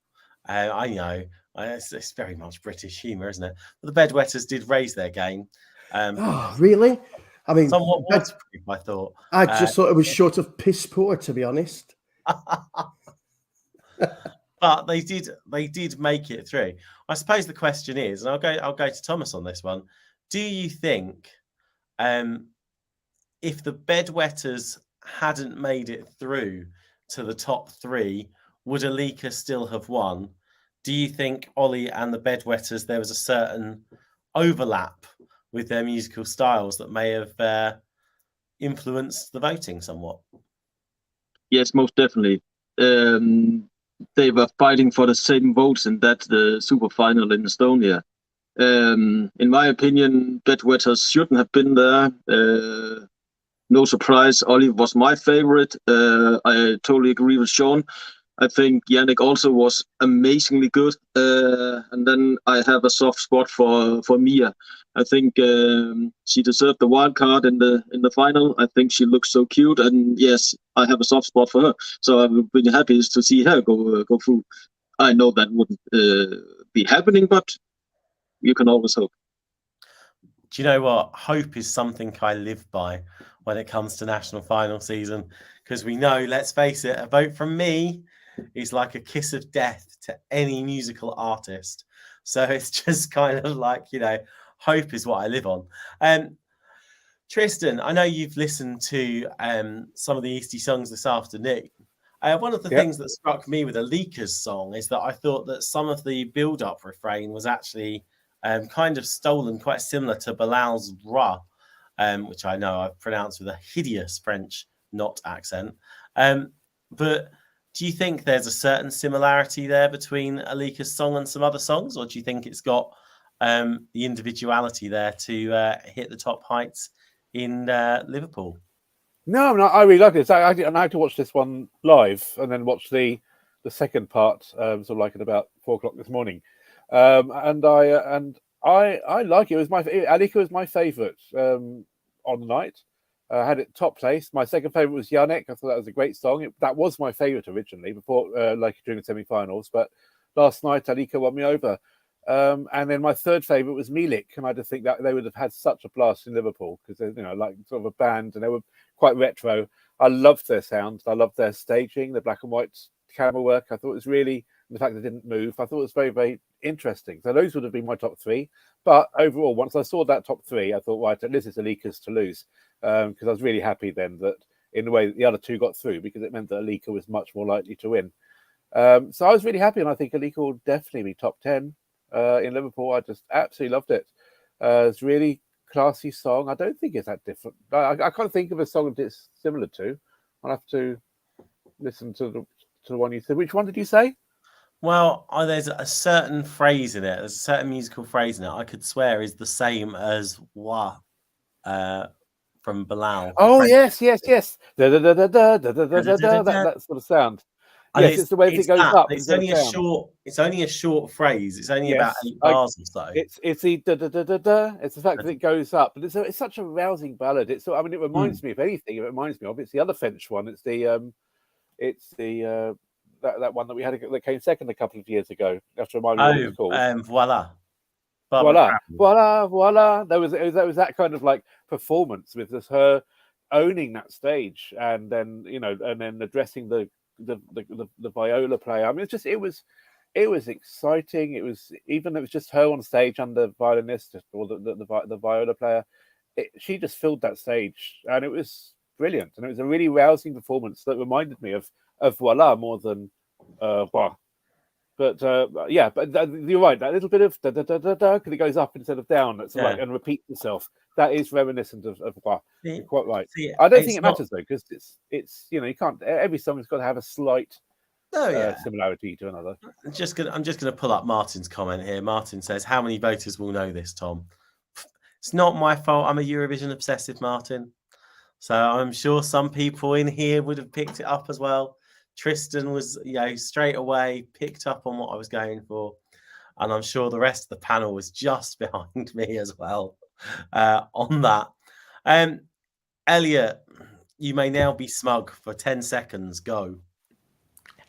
I know it's very much British humour, isn't it? But the Bedwetters did raise their game. Really? I mean, somewhat waterproof, I thought. I just thought it was short of piss poor, to be honest. But they did make it through. I suppose the question is, and I'll go to Thomas on this one. Do you think if the Bedwetters hadn't made it through to the top 3, would Alika still have won? Do you think Ollie and the Bedwetters, there was a certain overlap with their musical styles that may have influenced the voting somewhat? Yes, most definitely. They were fighting for the same votes in the super final in Estonia. In my opinion, Bedwetters shouldn't have been there. No surprise, Ollie was my favorite. I totally agree with Sean. I think Yannick also was amazingly good. And then I have a soft spot for Mia. I think she deserved the wild card in the final. I think she looks so cute, and yes, I have a soft spot for her. So I'm really happy to see her go through. I know that wouldn't be happening, but you can always hope. Do you know what? Hope is something I live by when it comes to national final season, because we know, let's face it, a vote from me is like a kiss of death to any musical artist. So it's just kind of like, hope is what I live on. Tristan, I know you've listened to some of the Eastie songs this afternoon. One of the things that struck me with Alika's song is that I thought that some of the build-up refrain was actually kind of stolen, quite similar to Bilal's Ra, which I know I've pronounced with a hideous French not accent. But do you think there's a certain similarity there between Alika's song and some other songs, or do you think it's got the individuality there to hit the top heights in Liverpool? No, I really like it. I had to watch this one live and then watch the second part, sort of like at about 4 o'clock this morning. And I like it. Alika was my favourite on the night. I had it top place. My second favourite was Yannick. I thought that was a great song. That was my favourite originally, before during the semi-finals. But last night, Alika won me over. And then my third favourite was Milik, and I just think that they would have had such a blast in Liverpool because they're like sort of a band, and they were quite retro. I loved their sound. I loved their staging, the black and white camera work. I thought it was really, the fact they didn't move, I thought it was very, very interesting. So those would have been my top three. But overall, once I saw that top three, I thought, right, this is Alika's to lose, because I was really happy then that in the way that the other two got through, because it meant that Alika was much more likely to win. So I was really happy, and I think Alika will definitely be top 10 in Liverpool. I just absolutely loved it. It's a really classy song. I don't think it's that different. I can't think of a song that it's similar to. I'll have to listen to the one you said. Which one did you say? Well, there's a certain phrase in it. There's a certain musical phrase in it. I could swear is the same as "wa" from Bilal. Oh yes. That sort of sound. Yes, it's the way it goes up. It's only a short. It's only a short phrase. It's only about 8 bars or so. It's the da da da da da. It's the fact that it goes up, but it's such a rousing ballad. It reminds me of anything. It reminds me of it's the other French one. It's the that one that we had that came second a couple of years ago. You have to remind me what it's called. Voila. Voila. There was that kind of like performance with just her owning that stage, and then and then addressing the viola player. I mean, it was exciting. It was just her on stage and the violinist or the viola player. She just filled that stage, and it was brilliant. And it was a really rousing performance that reminded me of Voila more than Bah. But you're right. That little bit of da da da da da, because it goes up instead of down. That's and repeats itself. That is reminiscent of Bah. You're quite right. I don't think it matters though, because it's you can't. Every song's got to have a slight similarity to another. I'm just gonna pull up Martin's comment here. Martin says, "How many voters will know this, Tom?" It's not my fault. I'm a Eurovision obsessive, Martin. So I'm sure some people in here would have picked it up as well. Tristan was, straight away picked up on what I was going for. And I'm sure the rest of the panel was just behind me as well on that. Elliot, you may now be smug for 10 seconds. Go.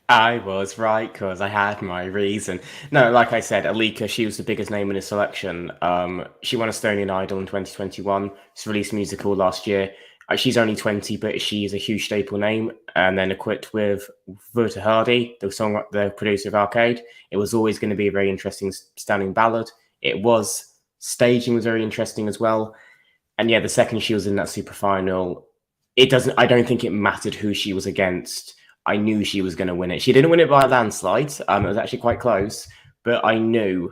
I was right because I had my reason. No, like I said, Alika, she was the biggest name in the selection. She won Estonian Idol in 2021. She released musical last year. She's only 20, but she's a huge staple name. And then equipped with Verta Hardy, the producer of Arcade, it was always going to be a very interesting, stunning ballad. Staging was very interesting as well. And the second she was in that super final, I don't think it mattered who she was against. I knew she was going to win it. She didn't win it by a landslide. It was actually quite close, but I knew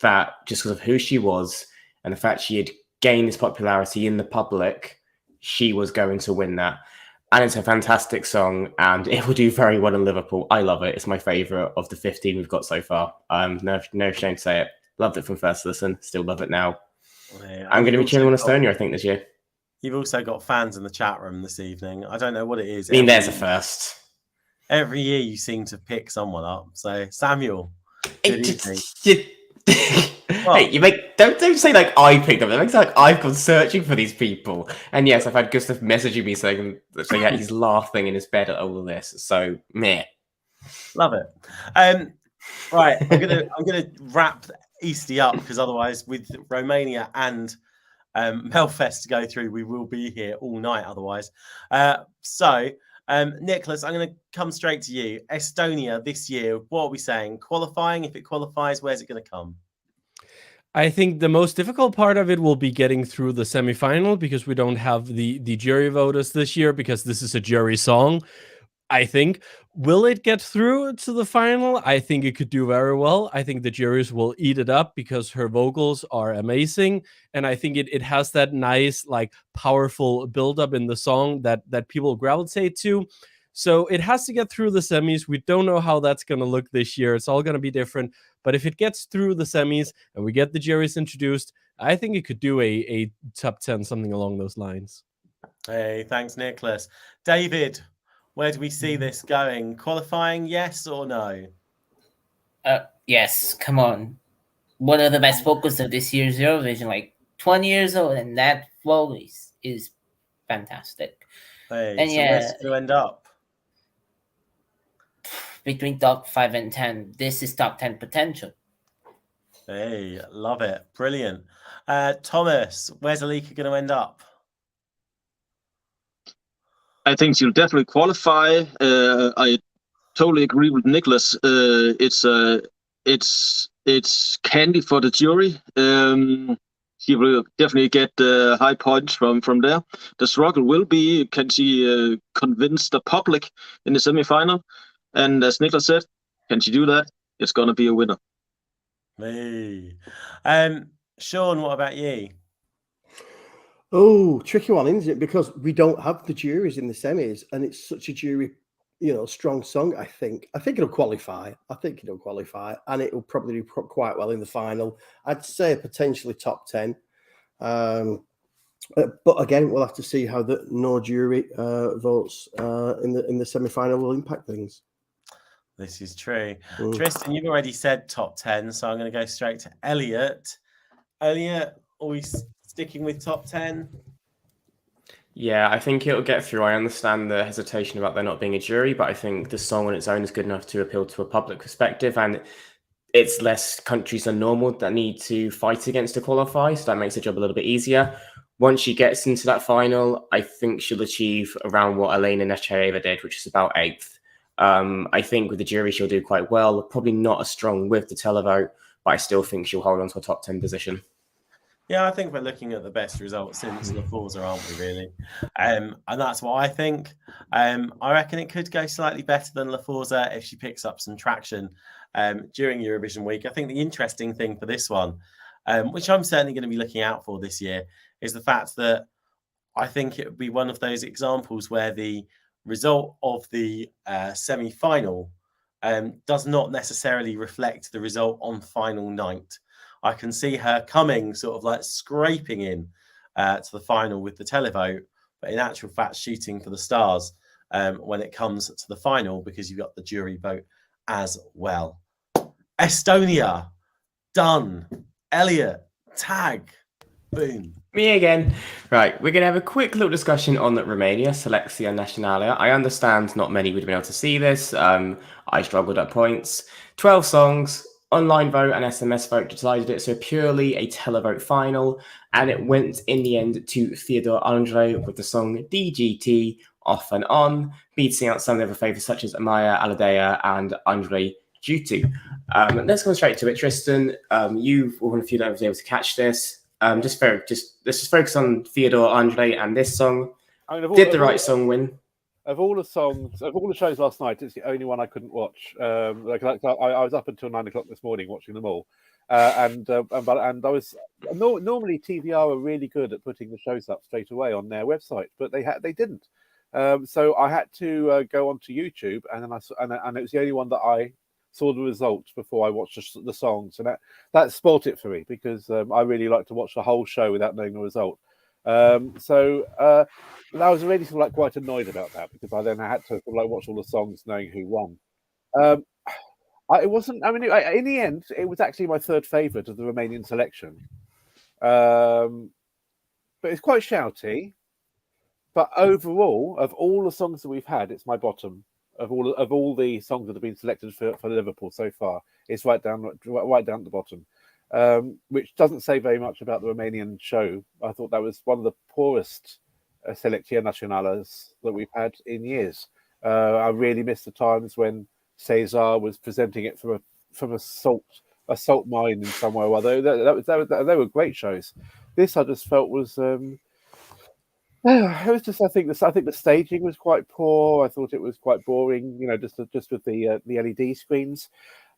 that just because of who she was and the fact she had gained this popularity in the public, she was going to win that. And it's a fantastic song, and it will do very well in Liverpool. I love it. It's my favourite of the 15 we've got so far. No shame to say it. Loved it from first listen. Still love it now. Yeah, I'm going to be cheering on Estonia, I think, this year. You've also got fans in the chat room this evening. I don't know what it is. I mean, there's a first. Every year you seem to pick someone up. So Samuel, good evening. Hey, don't say like I picked them. It makes it like I've gone searching for these people. And yes, I've had Gustav messaging me saying that he's laughing in his bed at all of this. So meh. Love it. Right, I'm gonna wrap Eastie up because otherwise, with Romania and Melfest to go through, we will be here all night. Otherwise, Nicholas, I'm going to come straight to you. Estonia this year, what are we saying? Qualifying? If it qualifies, where's it going to come? I think the most difficult part of it will be getting through the semifinal because we don't have the jury voters this year because this is a jury song. I think. Will it get through to the final? I think it could do very well. I think the juries will eat it up because her vocals are amazing. And I think it has that nice, like, powerful buildup in the song that people gravitate to. So it has to get through the semis. We don't know how that's going to look this year. It's all going to be different. But if it gets through the semis and we get the juries introduced, I think it could do a top 10, something along those lines. Hey, thanks, Nicholas. David, where do we see this going? Qualifying, yes or no? Yes, come on. One of the best vocals of this year's Eurovision, like 20 years old, and that voice is fantastic. Hey, and so yeah, where's it going to end up? Between top 5 and 10, this is top 10 potential. Hey, love it. Brilliant. Thomas, where's Alika going to end up? I think she'll definitely qualify. I totally agree with Nicholas. It's candy for the jury. She will definitely get high points from there. The struggle will be, can she convince the public in the semi-final? And as Nicholas said, can she do that? It's going to be a winner. Me. Sean, what about you? Oh, tricky one, isn't it? Because we don't have the juries in the semis, and it's such a jury, strong song. I think it'll qualify. And it will probably do quite well in the final. I'd say potentially top 10. But again, we'll have to see how the no jury votes in the semi-final will impact things. This is true. Tristan, you've already said top 10, so I'm going to go straight to Elliot. Elliot, always sticking with top 10? Yeah, I think it'll get through. I understand the hesitation about there not being a jury, but I think the song on its own is good enough to appeal to a public perspective, and it's less countries than normal that need to fight against to qualify, so that makes the job a little bit easier. Once she gets into that final, I think she'll achieve around what Elena Nechayeva did, which is about 8th. I think with the jury, she'll do quite well. Probably not as strong with the televote, but I still think she'll hold on to a top 10 position. Yeah, I think we're looking at the best results since the Forza, aren't we, really? And that's what I think. I reckon it could go slightly better than La Forza if she picks up some traction during Eurovision week. I think the interesting thing for this one, which I'm certainly going to be looking out for this year, is the fact that I think it would be one of those examples where the result of the semi-final does not necessarily reflect the result on final night. I can see her coming sort of like scraping in to the final with the televote, but in actual fact shooting for the stars when it comes to the final because you've got the jury vote as well. Estonia, done. Elliot, tag, boom. Me again. Right, we're going to have a quick little discussion on Romania, Selectia Nationala. I understand not many would have been able to see this. I struggled at points. 12 songs. Online vote and SMS vote decided it, so purely a televote final, and it went in the end to Theodore Andre with the song DGT, Off and On, beating out some of the other favourites such as Amaya Aladea and Andre Jutu. Let's go straight to it, Tristan. You were one of the few that was able to catch this. Let's just focus on Theodore Andre and this song. Did the right song win? Of all the shows last night, it's the only one I couldn't watch. I was up until 9 o'clock this morning watching them all, and I was normally TVR are really good at putting the shows up straight away on their website, but they didn't. So I had to go onto YouTube, and then it was the only one that I saw the results before I watched the songs, and that spoilt it for me because I really like to watch the whole show without knowing the result. So I was already sort of like quite annoyed about that because I then had to sort of like watch all the songs knowing who won. It wasn't. I mean, in the end, it was actually my third favourite of the Romanian selection. But it's quite shouty. But overall, of all the songs that we've had, it's my bottom of all the songs that have been selected for Liverpool so far. It's right down at the bottom, which doesn't say very much about the Romanian show. I thought that was one of the poorest Selectia Nationalas that we've had in years. I really miss the times when Cesar was presenting it from a salt mine in somewhere or other. They were great shows. This I just felt was. It was just. I think the staging was quite poor. I thought it was quite boring. You know, just with the LED screens.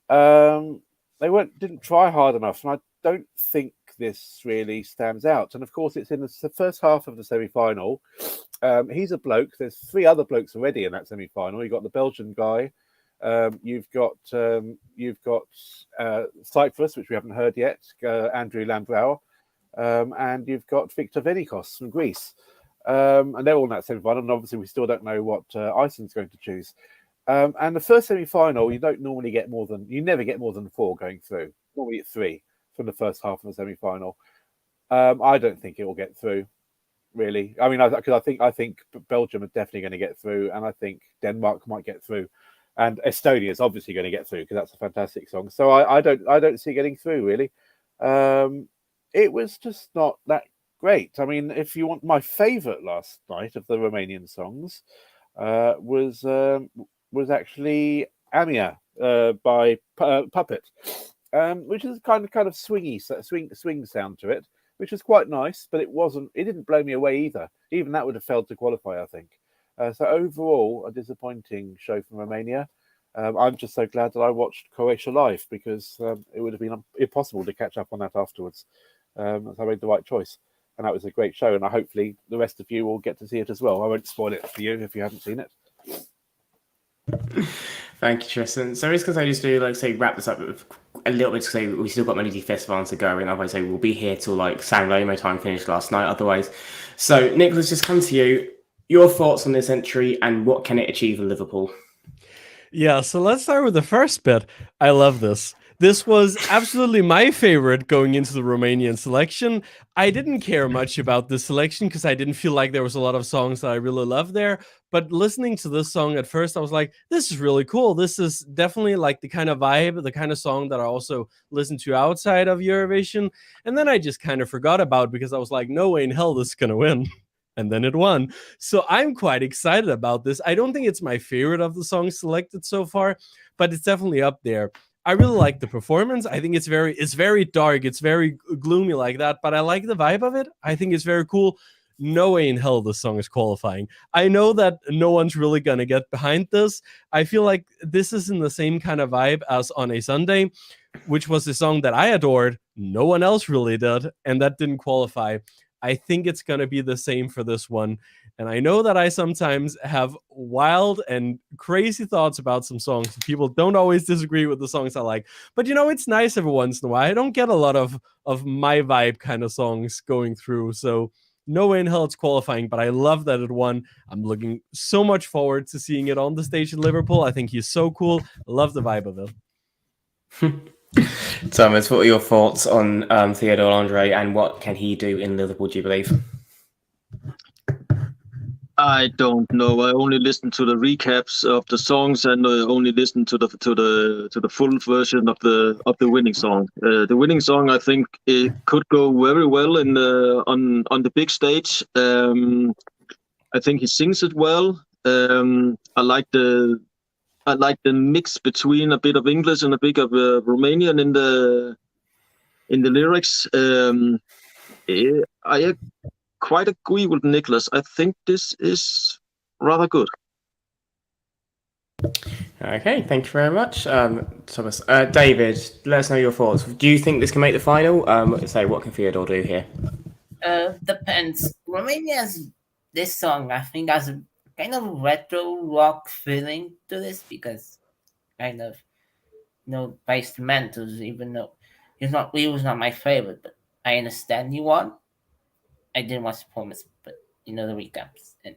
They didn't try hard enough, and I don't think this really stands out. And of course, it's in the first half of the semi-final. He's a bloke. There's 3 other blokes already in that semi-final. You've got the Belgian guy. You've got Cyprus, which we haven't heard yet. Andrew Lambrou, and you've got Victor Venikos from Greece. And they're all in that semi-final, and obviously we still don't know what Iceland's going to choose. And the first semi-final, you never get more than 4 going through. Normally 3 from the first half of the semi-final. I don't think it will get through, really. I mean, because I think Belgium are definitely going to get through, and I think Denmark might get through, and Estonia is obviously going to get through because that's a fantastic song. So I don't see it getting through, really. It was just not that great. I mean, if you want my favourite last night of the Romanian songs, was actually Amia by Puppet, which is kind of swing sound to it, which was quite nice, but it didn't blow me away either. Even that would have failed to qualify, I think. So overall, a disappointing show from Romania. I'm just so glad that I watched Croatia live because it would have been impossible to catch up on that afterwards. So I made the right choice. And that was a great show, and hopefully the rest of you will get to see it as well. I won't spoil it for you if you haven't seen it. Thank you, Tristan. So it's because I just do wrap this up with a little bit to say we still got Melodifestivalen to go, and otherwise we'll be here till San Remo time finished last night. Otherwise, so Nicholas, just come to you. Your thoughts on this entry and what can it achieve in Liverpool? Yeah, so let's start with the first bit. I love this. This was absolutely my favorite going into the Romanian selection. I didn't care much about the selection because I didn't feel like there was a lot of songs that I really loved there. But listening to this song at first, I was like, this is really cool. This is definitely like the kind of vibe, the kind of song that I also listen to outside of Eurovision. And then I just kind of forgot about because I was like, no way in hell this is going to win. And then it won. So I'm quite excited about this. I don't think it's my favorite of the songs selected so far, but it's definitely up there. I really like the performance. I think it's very dark. It's very gloomy like that, but I like the vibe of it. I think it's very cool. No way in hell this song is qualifying. I know that no one's really going to get behind this. I feel like this is in the same kind of vibe as On a Sunday, which was a song that I adored. No one else really did, and that didn't qualify. I think it's going to be the same for this one. And I know that I sometimes have wild and crazy thoughts about some songs. People don't always disagree with the songs I like. But, it's nice every once in a while. I don't get a lot of my vibe kind of songs going through. So no way in hell it's qualifying, but I love that it won. I'm looking so much forward to seeing it on the stage in Liverpool. I think he's so cool. I love the vibe of it. Thomas, what are your thoughts on Theodore Andre and what can he do in Liverpool, do you believe? I don't know. I only listened to the recaps of the songs and only listened to the full version of the winning song. The winning song, I think, it could go very well in on the big stage. I think he sings it well. I like the mix between a bit of English and a bit of Romanian in the lyrics. I quite agree with Nicholas. I think this is rather good. Okay, thank you very much, Thomas. David, let us know your thoughts. Do you think this can make the final? What can Theodore do here? Depends. Romania's this song, I think, has a kind of retro rock feeling to this because kind of by instrumentals, even though he was not my favorite, but I understand he won. I didn't watch the performance, but the recaps, and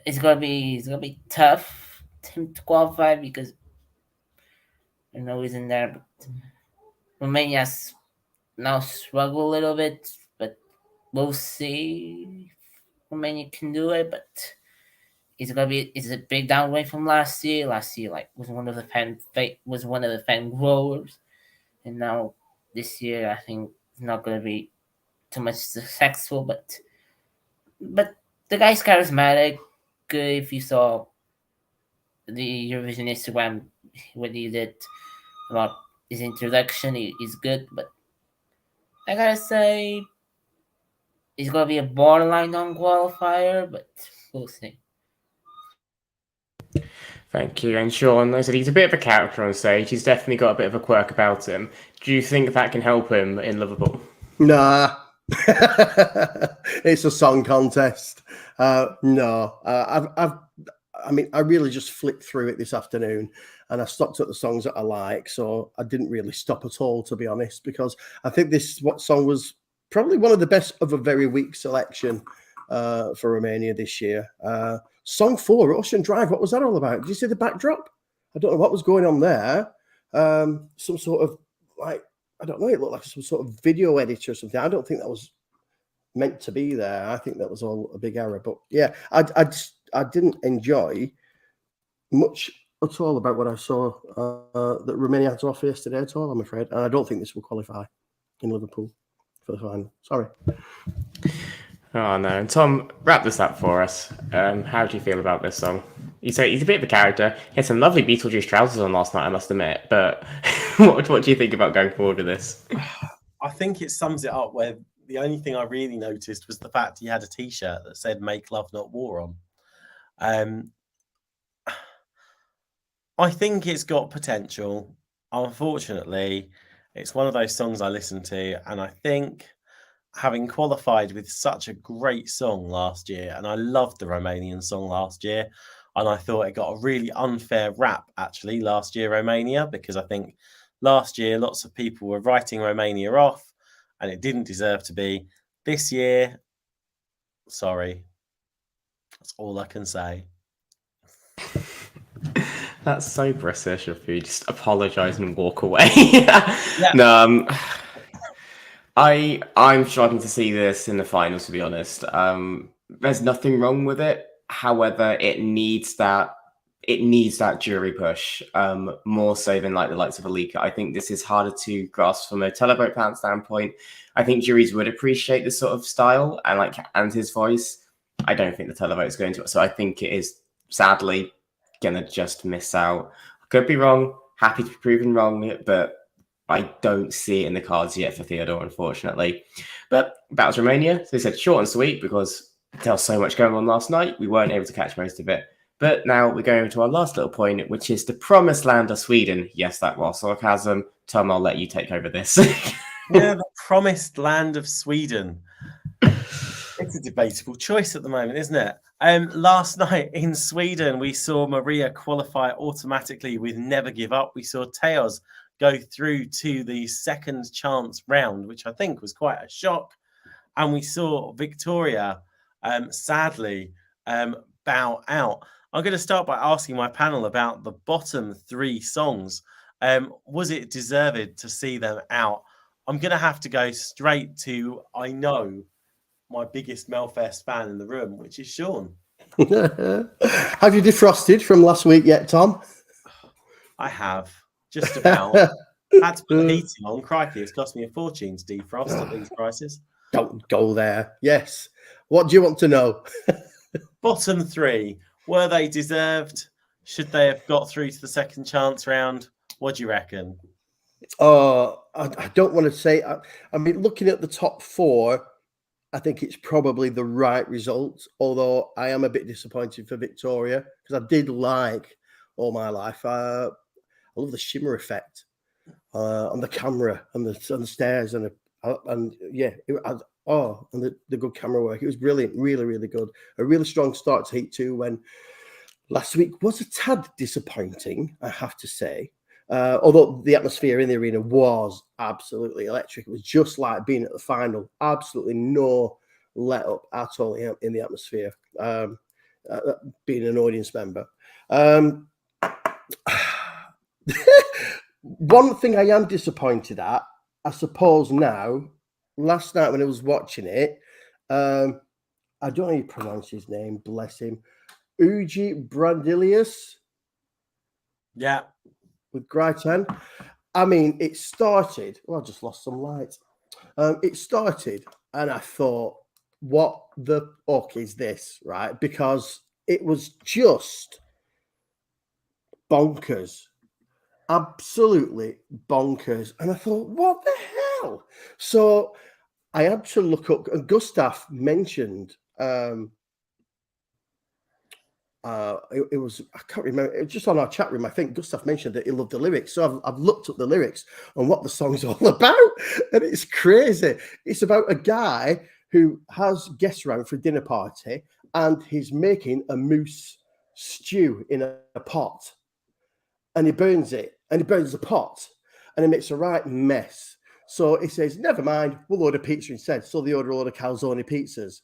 it's gonna be tough to qualify because no reason there. But Romania's now struggle a little bit, but we'll see if Romania can do it. But it's a big downgrade from last year. Last year, was one of the fan growers, and now this year I think it's not gonna be too much successful. But the guy's charismatic. If you saw the Eurovision Instagram, what he did about his introduction, is good. But I gotta say, it's gonna be a borderline non-qualifier, but we'll see. Thank you. And Sean, I said he's a bit of a character on stage. He's definitely got a bit of a quirk about him. Do you think that can help him in Liverpool? Nah. It's a song contest. No. I really just flipped through it this afternoon and I stopped at the songs that I like. So I didn't really stop at all, to be honest, because I think this song was probably one of the best of a very weak selection for Romania this year. Song 4, Ocean Drive, what was that all about? Did you see the backdrop? I don't know what was going on there. Some sort of, I don't know, it looked like some sort of video editor or something. I don't think that was meant to be there. I think that was all a big error. But yeah, I didn't enjoy much at all about what I saw that Romania had to offer yesterday at all, I'm afraid. And I don't think this will qualify in Liverpool for the final. Sorry. Oh, no. And Tom, wrap this up for us. How do you feel about this song? He's a bit of a character. He had some lovely Beetlejuice trousers on last night, I must admit. But what do you think about going forward with this? I think it sums it up where the only thing I really noticed was the fact he had a T-shirt that said "Make Love Not War" on. I think it's got potential. Unfortunately, it's one of those songs I listen to, and I think having qualified with such a great song last year, and I loved the Romanian song last year, and I thought it got a really unfair rap actually last year, Romania, because I think last year lots of people were writing Romania off and it didn't deserve to be. This year, sorry, that's all I can say. That's so British of you. Just apologise and walk away. Yeah. No, I'm struggling to see this in the finals, to be honest. There's nothing wrong with it. However, it needs that jury push, more so than like the likes of Alika. I think this is harder to grasp from a televote fan standpoint. I think juries would appreciate this sort of style and his voice. I don't think the televote is going to. So I think it is sadly gonna just miss out. Could be wrong. Happy to be proven wrong, but I don't see it in the cards yet for Theodore, unfortunately. But that was Romania. So they said short and sweet because there was so much going on last night. We weren't able to catch most of it. But now we're going to our last little point, which is the promised land of Sweden. Yes, that was sarcasm. Tom, I'll let you take over this. Yeah, the promised land of Sweden. It's a debatable choice at the moment, isn't it? Last night in Sweden, we saw Maria qualify automatically with Never Give Up. We saw Teos go through to the second chance round, which I think was quite a shock. And we saw Victoria, sadly, bow out. I'm going to start by asking my panel about the bottom 3 songs. Was it deserved to see them out? I'm going to have to go straight to, I know, my biggest Melfest fan in the room, which is Sean. Have you defrosted from last week yet, Tom? I have, just about. Had to put the heating on. Crikey, it's cost me a fortune to defrost at these prices. Don't go there. Yes. What do you want to know? Bottom 3, were they deserved? Should they have got through to the second chance round? What do you reckon? I don't want to say. I mean, looking at the top 4, I think it's probably the right result. Although I am a bit disappointed for Victoria because I did like All My Life. I love the shimmer effect on the camera and the stairs and yeah, and the good camera work. It was brilliant, really, really good. A really strong start to Heat 2 when last week was a tad disappointing, I have to say. Although the atmosphere in the arena was absolutely electric. It was just like being at the final. Absolutely no let up at all in the atmosphere. Being an audience member. One thing I am disappointed at, I suppose now, last night when I was watching it, I don't know how you pronounce his name, bless him. Uji Brandilius. Yeah. With Grytan. I mean, it started. Well, I just lost some light. It started, and I thought, what the fuck is this, right? Because it was just bonkers. Absolutely bonkers. And I thought, what the hell? So I had to look up, and Gustav mentioned, it was, I can't remember, it was just on our chat room. I think Gustav mentioned that he loved the lyrics. So I've looked up the lyrics and what the song's all about. And it's crazy. It's about a guy who has guests around for a dinner party and he's making a moose stew in a pot. And he burns it, and he burns the pot, and it makes a right mess. So he says, never mind, we'll order pizza instead. So they order a load of calzone pizzas.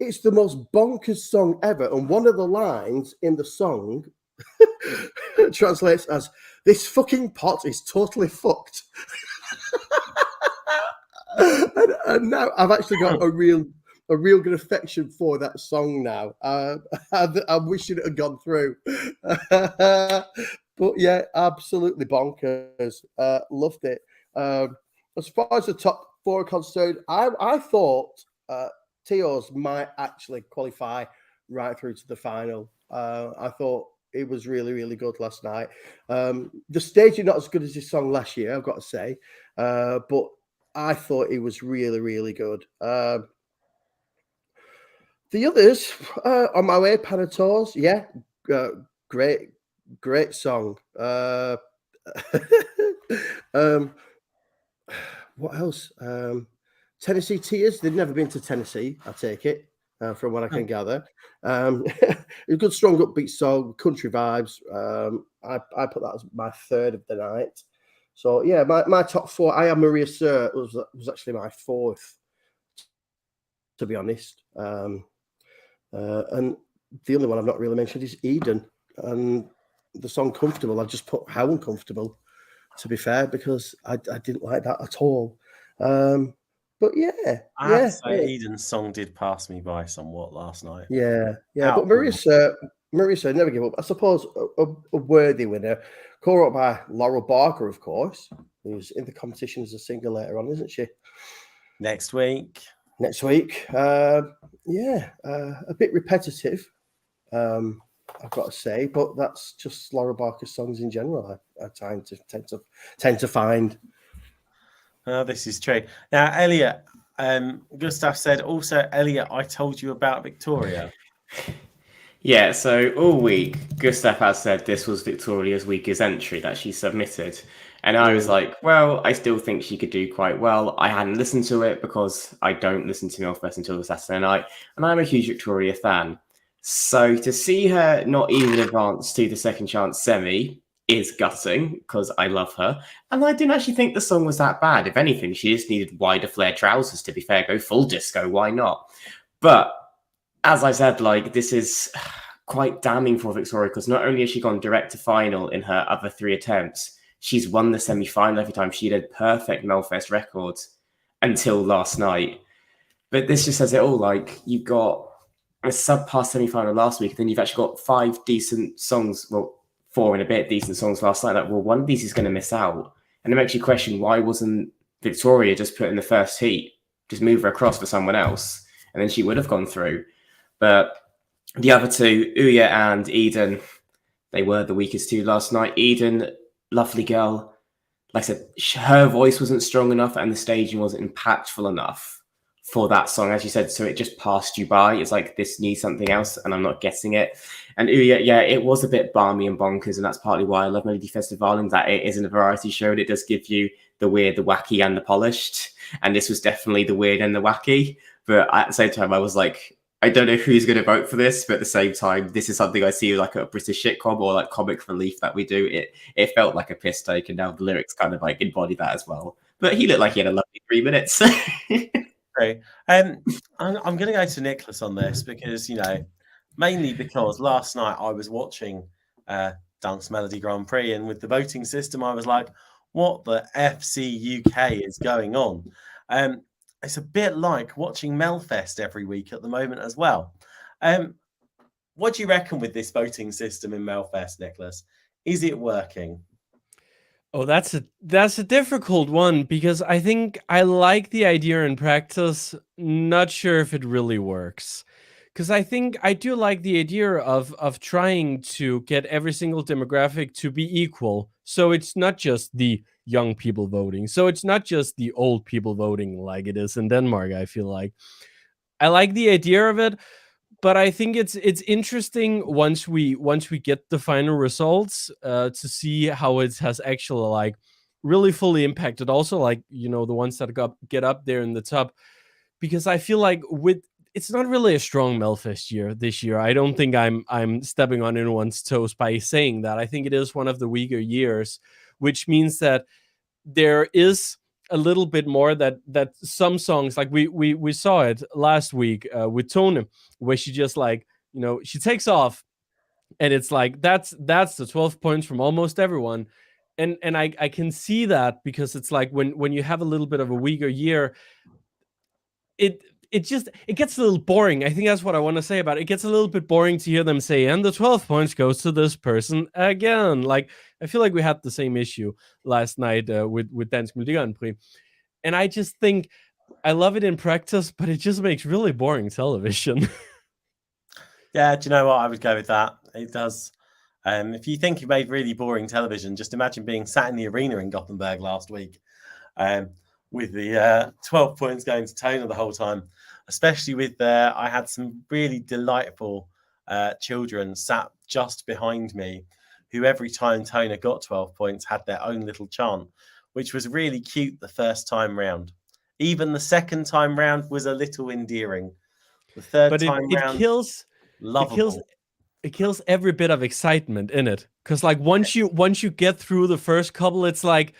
It's the most bonkers song ever. And one of the lines in the song translates as, this fucking pot is totally fucked. and now I've actually got a real good affection for that song now. I wish it had gone through. But yeah, absolutely bonkers. Loved it. As far as the top four are concerned, I thought Teos might actually qualify right through to the final. I thought it was really, really good last night. The staging not as good as his song last year, I've got to say, but I thought it was really, really good. The others, On My Way, Panatos, yeah, great song. What else? Tennessee Tears. They've never been to Tennessee, I take it, from what I can gather. A good, strong, upbeat song, country vibes. I put that as my third of the night. So yeah, my top four. I Am Maria Sir was actually my fourth, to be honest. And the only one I've not really mentioned is Eden. And the song Comfortable, I just put How Uncomfortable, to be fair, because I didn't like that at all. But yeah, I have to say, Eden's song did pass me by somewhat last night. Yeah. But Marisa never give up. I suppose a worthy winner. Co-wrote by Laurel Barker, of course, who's in the competition as a singer later on, isn't she? Next week. A bit repetitive, I've got to say, but that's just Laura Barker's songs in general. I tend to find. This is true. Now, Elliot, Gustav said also, Elliot, I told you about Victoria. Yeah, so all week, Gustav has said this was Victoria's weakest entry that she submitted. And I was like, well, I still think she could do quite well. I hadn't listened to it because I don't listen to Milfest until the Saturday night. And I'm a huge Victoria fan. So to see her not even advance to the second chance semi is gutting because I love her. And I didn't actually think the song was that bad. If anything, she just needed wider flare trousers, to be fair. Go full disco, why not? But as I said, like, this is quite damning for Victoria because not only has she gone direct to final in her other 3 attempts, she's won the semi-final every time. She did perfect Melfest records until last night. But this just says it all. Like, you've got a subpar semi-final last week, and then you've actually got 5 decent songs, well, 4 and a bit decent songs last night. Like, well, one of these is going to miss out. And it makes you question, why wasn't Victoria just put in the first heat? Just move her across for someone else, and then she would have gone through. But the other two, Uya and Eden, they were the weakest two last night. Eden, lovely girl. Like I said, her voice wasn't strong enough and the staging wasn't impactful enough for that song, as you said. So it just passed you by. It's like, this needs something else and I'm not getting it. And Uya, yeah, it was a bit balmy and bonkers. And that's partly why I love Melodifestivalen, that it isn't a variety show. And it does give you the weird, the wacky and the polished. And this was definitely the weird and the wacky. But at the same time, I was like, I don't know who's going to vote for this, but at the same time, this is something I see like a British sitcom or like comic relief that we do. It felt like a piss take, and now the lyrics kind of like embody that as well. But he looked like he had a lovely 3 minutes. Okay. I'm going to go to Nicholas on this because, you know, mainly because last night I was watching Dansk Melodi Grand Prix, and with the voting system, I was like, what the FC UK is going on? It's a bit like watching Melfest every week at the moment as well. What do you reckon with this voting system in Melfest, Nicholas? Is it working? Oh, that's a difficult one because I think I like the idea in practice. Not sure if it really works. Because I think I do like the idea of trying to get every single demographic to be equal. So it's not just the young people voting. So it's not just the old people voting like it is in Denmark, I feel like. I like the idea of it, but I think it's interesting once we get the final results to see how it has actually like really fully impacted also, like, you know, the ones that get up there in the top, because I feel like it's not really a strong Melfest year this year. I don't think I'm stepping on anyone's toes by saying that. I think it is one of the weaker years, which means that there is a little bit more that some songs, like we saw it last week with Tone, where she just like, you know, she takes off and it's like that's the 12 points from almost everyone. And I can see that because it's like when you have a little bit of a weaker year, it gets a little boring. I think that's what I want to say about it. It gets a little bit boring to hear them say, and the 12 points goes to this person again. Like, I feel like we had the same issue last night with Dansk Melodi Grand Prix. And I just think I love it in practice, but it just makes really boring television. Yeah, do you know what? I would go with that. It does. If you think you made really boring television, just imagine being sat in the arena in Gothenburg last week with the 12 points going to Tona the whole time, especially with I had some really delightful children sat just behind me who every time Tona got 12 points had their own little chant, which was really cute the first time round. Even the second time round was a little endearing. The third time round, lovable. It kills every bit of excitement in it, because like once you get through the first couple, it's like,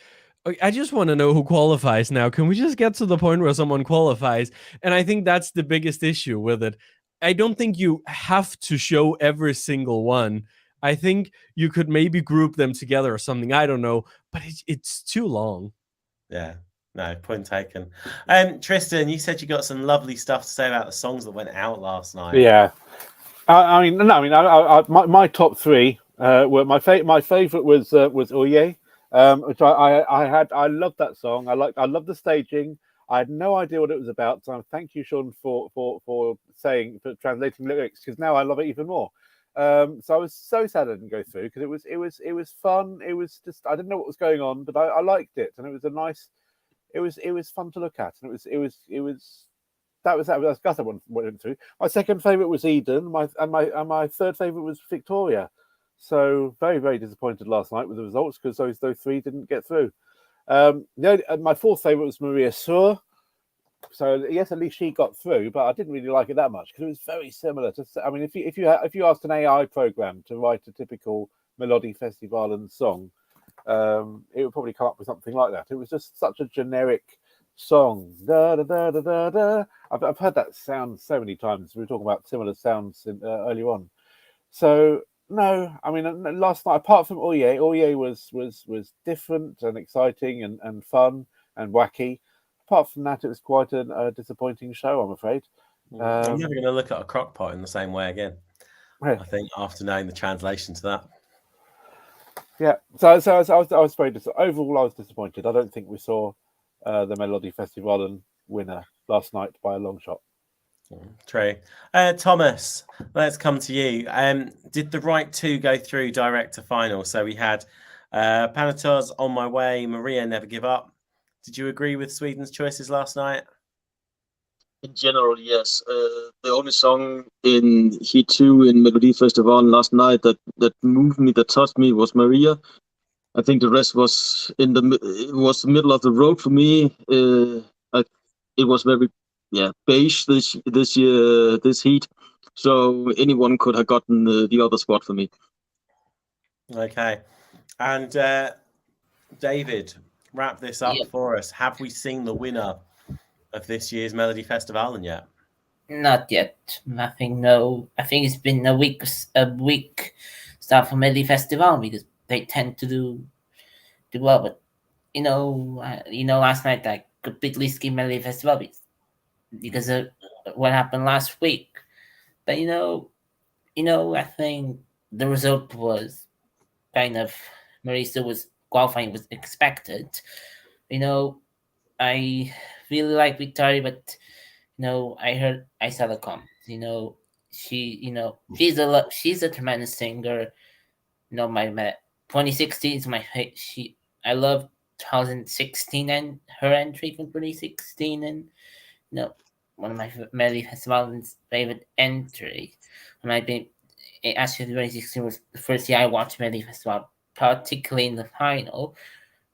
I just want to know who qualifies now. Can we just get to the point where someone qualifies? And I think that's the biggest issue with it. I don't think you have to show every single one. I think you could maybe group them together or something. I don't know, but it's too long. Yeah, no, point taken. Tristan, you said you got some lovely stuff to say about the songs that went out last night. Yeah, my top three were my favorite was Oye, which I loved that song. I loved the staging. I had no idea what it was about, so thank you, Sean, for translating lyrics, because now I love it even more. So I was so sad I didn't go through, because it was fun. It was just, I didn't know what was going on, but I liked it, and it was a nice. It was fun to look at, and it was. That's I went through. My second favorite was Eden. My third favorite was Victoria. So very, very disappointed last night with the results, because those three didn't get through. My fourth favorite was Maria Sur. So yes, at least she got through, but I didn't really like it that much because it was very similar to. I mean, if you asked an AI program to write a typical Melodifestivalen song, it would probably come up with something like that. It was just such a generic song. Da, da, da, da, da, da. I've heard that sound so many times. We were talking about similar sounds earlier on. So no, I mean, last night, apart from Oye was different and exciting and fun and wacky. Apart from that, it was quite a disappointing show, I'm afraid. I'm never going to look at a crock pot in the same way again. Yeah. I think after knowing the translation to that. Yeah, so I was very overall. I was disappointed. I don't think we saw the Melodifestivalen winner last night by a long shot. True. Thomas, let's come to you. Did the right two go through direct to final? So we had Panatos, On My Way, Maria, Never Give Up. Did you agree with Sweden's choices last night? In general, yes. The only song in Heat 2 in Melodifestivalen last night that moved me, that touched me, was Maria. I think the rest was the middle of the road for me. It was very beige this year, this heat. So anyone could have gotten the other spot for me. Okay, and David, wrap this up for us. Have we seen the winner of this year's Melodifestivalen yet? Not yet. Nothing. No. I think it's been a week start for Melodifestivalen because they tend to do well. But last night I completely skipped Melodifestivalen because of what happened last week. But I think the result was kind of Marisa was qualifying was expected. I really like Victoria, but I saw the comments. She's a tremendous singer. My 2016 is my I love 2016 and her entry from 2016, and one of my Melodifestivalen's favorite entry. And I've been actually 2016 was the first year I watched Melodifestivalen, particularly in the final,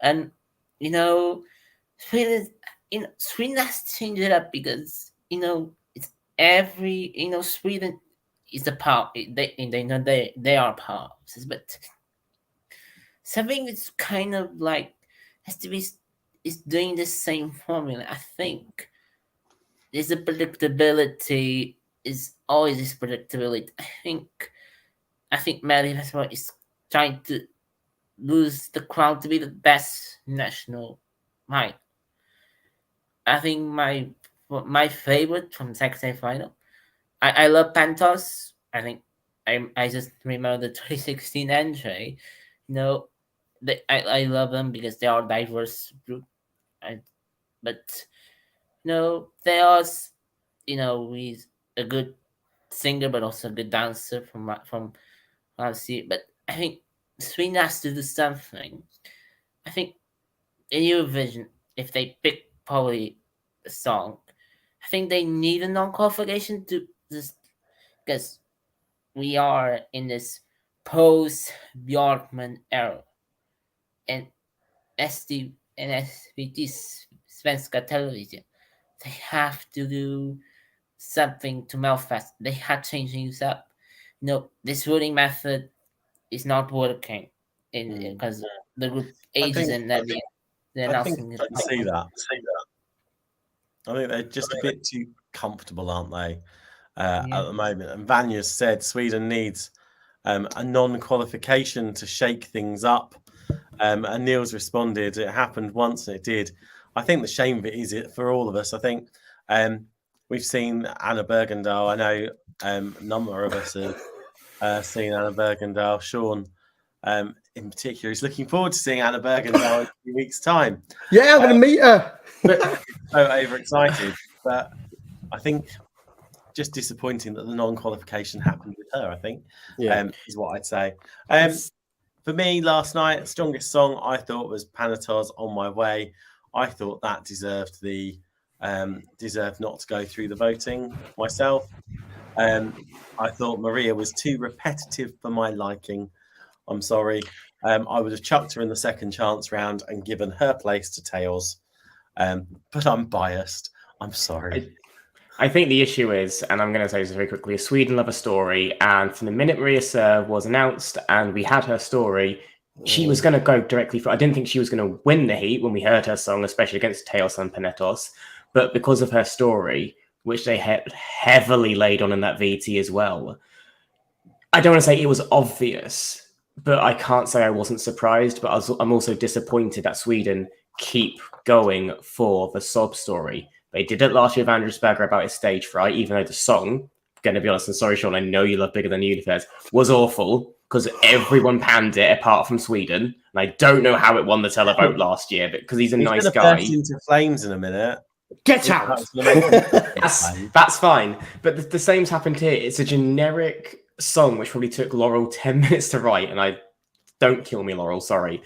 and Sweden has to change it up because it's Sweden is a power. They are powers, but something that's kind of like has to be is doing the same formula. I think there's a predictability. Is always this predictability. I think Melodifestivalen is trying to lose the crown to be the best national mind. I think my favorite from second final. I love Pantos. I think I just remember the 2016 entry. I love them because they are a diverse group. But they are he's a good singer but also a good dancer from see. But I think Sweden has to do something. I think in Eurovision, if they pick probably a song, I think they need a non-qualification to just because we are in this post-Björkman era, and SVT Svenska Television, they have to do something to Melfast. They have to change things up. This voting method is not working because the group ages and then they're announcing it. I see that. I think they're just a bit too comfortable, aren't they, at the moment? And Vanya said Sweden needs a non-qualification to shake things up. And Niels responded, it happened once and it did. I think the shame of it is it for all of us. I think we've seen Anna Bergendahl. I know a number of us have seen Anna Bergendahl. Sean, in particular, is looking forward to seeing Anna Bergendahl in a few weeks' time. Yeah, I'm going to meet her. So overexcited. But I think just disappointing that the non-qualification happened with her, I think, is what I'd say. For me, last night, strongest song I thought was Panatos, On My Way. I thought that deserved not to go through the voting myself. I thought Maria was too repetitive for my liking. I'm sorry. I would have chucked her in the second chance round and given her place to Tails. But I'm biased. I'm sorry. I think the issue is, and I'm going to say this very quickly, Sweden love a story. And from the minute Maria Serve was announced and we had her story, she was going to go directly for. I didn't think she was going to win the heat when we heard her song, especially against Tails and Panetos. But because of her story, which they had heavily laid on in that VT as well, I don't want to say it was obvious, but I can't say I wasn't surprised. But I'm also disappointed that Sweden keep going for the sob story. They did it last year with Andrew Spagger about his stage fright, even though the song, going to be honest, and sorry, Sean, I know you love Bigger Than Universe, was awful because everyone panned it apart from Sweden. And I don't know how it won the televote last year, but because he's a nice guy. Burst into flames in a minute. Get out! That's fine. But the same's happened here. It's a generic song which probably took Laurel 10 minutes to write, and don't kill me, Laurel, sorry.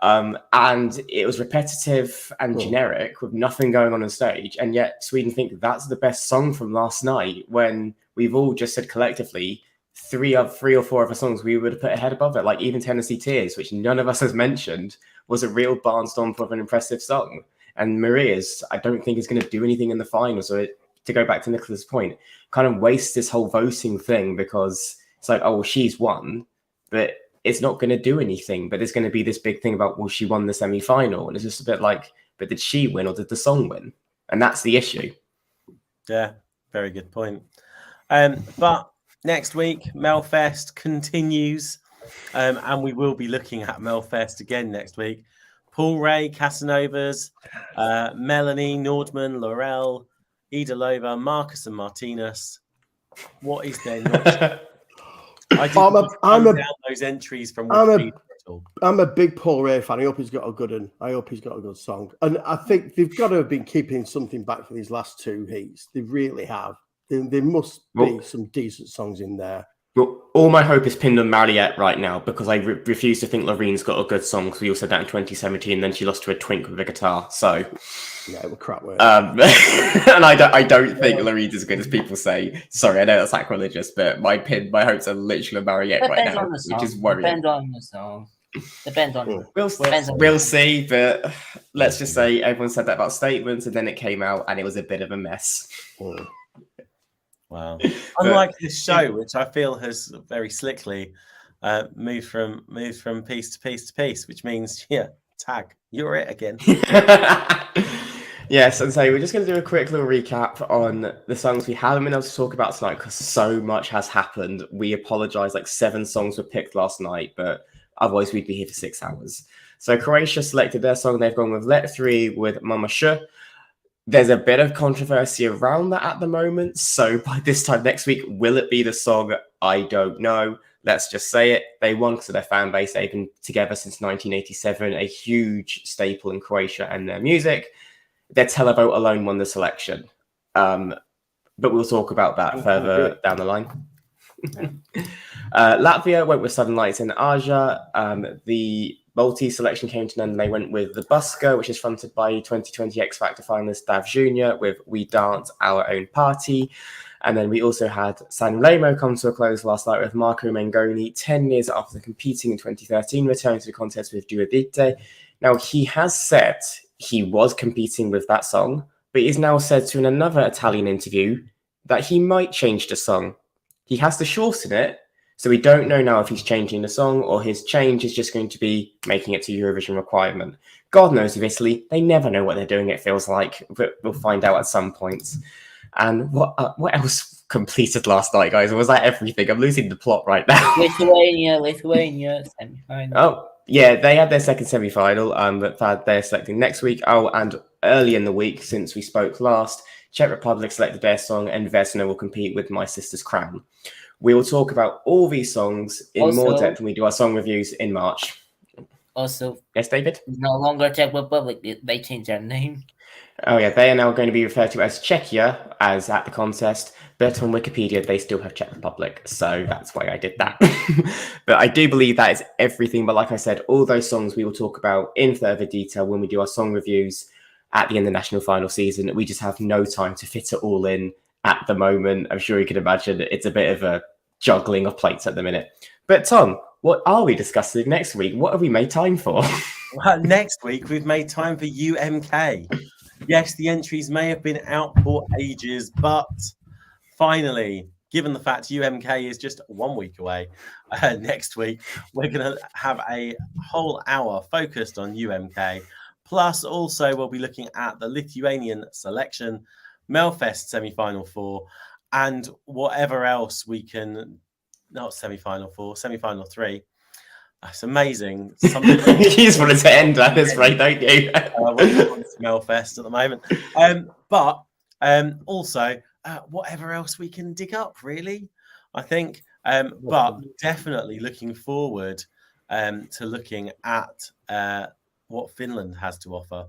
And it was repetitive and generic with nothing going on stage. And yet Sweden think that's the best song from last night when we've all just said collectively three or four other songs we would have put ahead above it. Like even Tennessee Tears, which none of us has mentioned, was a real barnstorm of an impressive song. And Maria's, I don't think is going to do anything in the final. So to go back to Nicola's point, kind of wastes this whole voting thing, because it's like, oh, well, she's won, but it's not going to do anything. But there's going to be this big thing about, well, she won the semi-final, and it's just a bit like, but did she win or did the song win? And that's the issue. Yeah, very good point. But next week, Melfest continues, and we will be looking at Melfest again next week. Paul Ray, Casanovas, Melanie, Nordman, Laurel, Ida Lova, Marcus and Martinez. What is there not? I'm down those entries from I'm a big Paul Ray fan. I hope he's got a good one. I hope he's got a good song. And I think they've got to have been keeping something back for these last two heats. They really have. There must be some decent songs in there. Well, all my hope is pinned on Mariette right now, because I refuse to think Lorene's got a good song, because we all said that in 2017, and then she lost to a twink with a guitar. So yeah, it was crap. And I don't think Lorene's as good as people say. Sorry, I know that's sacrilegious, but my hopes are literally on Mariette right now, which is worrying. Depends on the song. Depends on. We'll see, but let's just say everyone said that about Statements, and then it came out, and it was a bit of a mess. Wow. Unlike this show, which I feel has very slickly moved from piece to piece to piece, which means, tag, you're it again. Yes, and so we're just going to do a quick little recap on the songs we haven't been able to talk about tonight, because so much has happened. We apologise, 7 songs were picked last night, but otherwise we'd be here for 6 hours. So Croatia selected their song. They've gone with Let 3 with Mama Sh. There's a bit of controversy around that at the moment. So by this time next week, will it be the song? I don't know. Let's just say it. They won because of their fan base. They've been together since 1987, a huge staple in Croatia and their music. Their televote alone won the selection. But we'll talk about that further down the line. Latvia went with Southern Lights in Aja. The Maltese selection came to an end, and they went with The Busker, which is fronted by 2020 X Factor finalist Dav Jr. with We Dance Our Own Party. And then we also had San Remo come to a close last night with Marco Mengoni, 10 years after competing in 2013, returning to the contest with Due Dite. Now, he has said he was competing with that song, but he's now said to in another Italian interview that he might change the song. He has to shorten it, so we don't know now if he's changing the song or his change is just going to be making it to Eurovision requirement. God knows with Italy, they never know what they're doing, it feels like, but we'll find out at some point. And what else completed last night, guys? Or was that everything? I'm losing the plot right now. Lithuania, semi-final. Oh, yeah, they had their second semi-final, but they're selecting next week. Oh, and early in the week, since we spoke last, Czech Republic selected their song, and Vesna will compete with My Sister's Crown. We will talk about all these songs in more depth when we do our song reviews in March. Also, yes, David? No longer Czech Republic. They changed their name. Oh, yeah, they are now going to be referred to as Czechia, as at the contest, but on Wikipedia, they still have Czech Republic, so that's why I did that. But I do believe that is everything, but like I said, all those songs we will talk about in further detail when we do our song reviews at the end of the national final season. We just have no time to fit it all in at the moment. I'm sure you can imagine it's a bit of a juggling of plates at the minute. But Tom, what are we discussing next week? What have we made time for? Well, next week, we've made time for UMK. Yes, the entries may have been out for ages, but finally, given the fact UMK is just 1 week away, next week, we're going to have a whole hour focused on UMK. Plus, also, we'll be looking at the Lithuanian selection, Melfest semi-final 4, and whatever else we can, not semi-final 4, semi-final 3. That's amazing. You just wanted to end at this rate, don't you? Melfest at the moment. But also, whatever else we can dig up, really, I think. But definitely looking forward to looking at what Finland has to offer.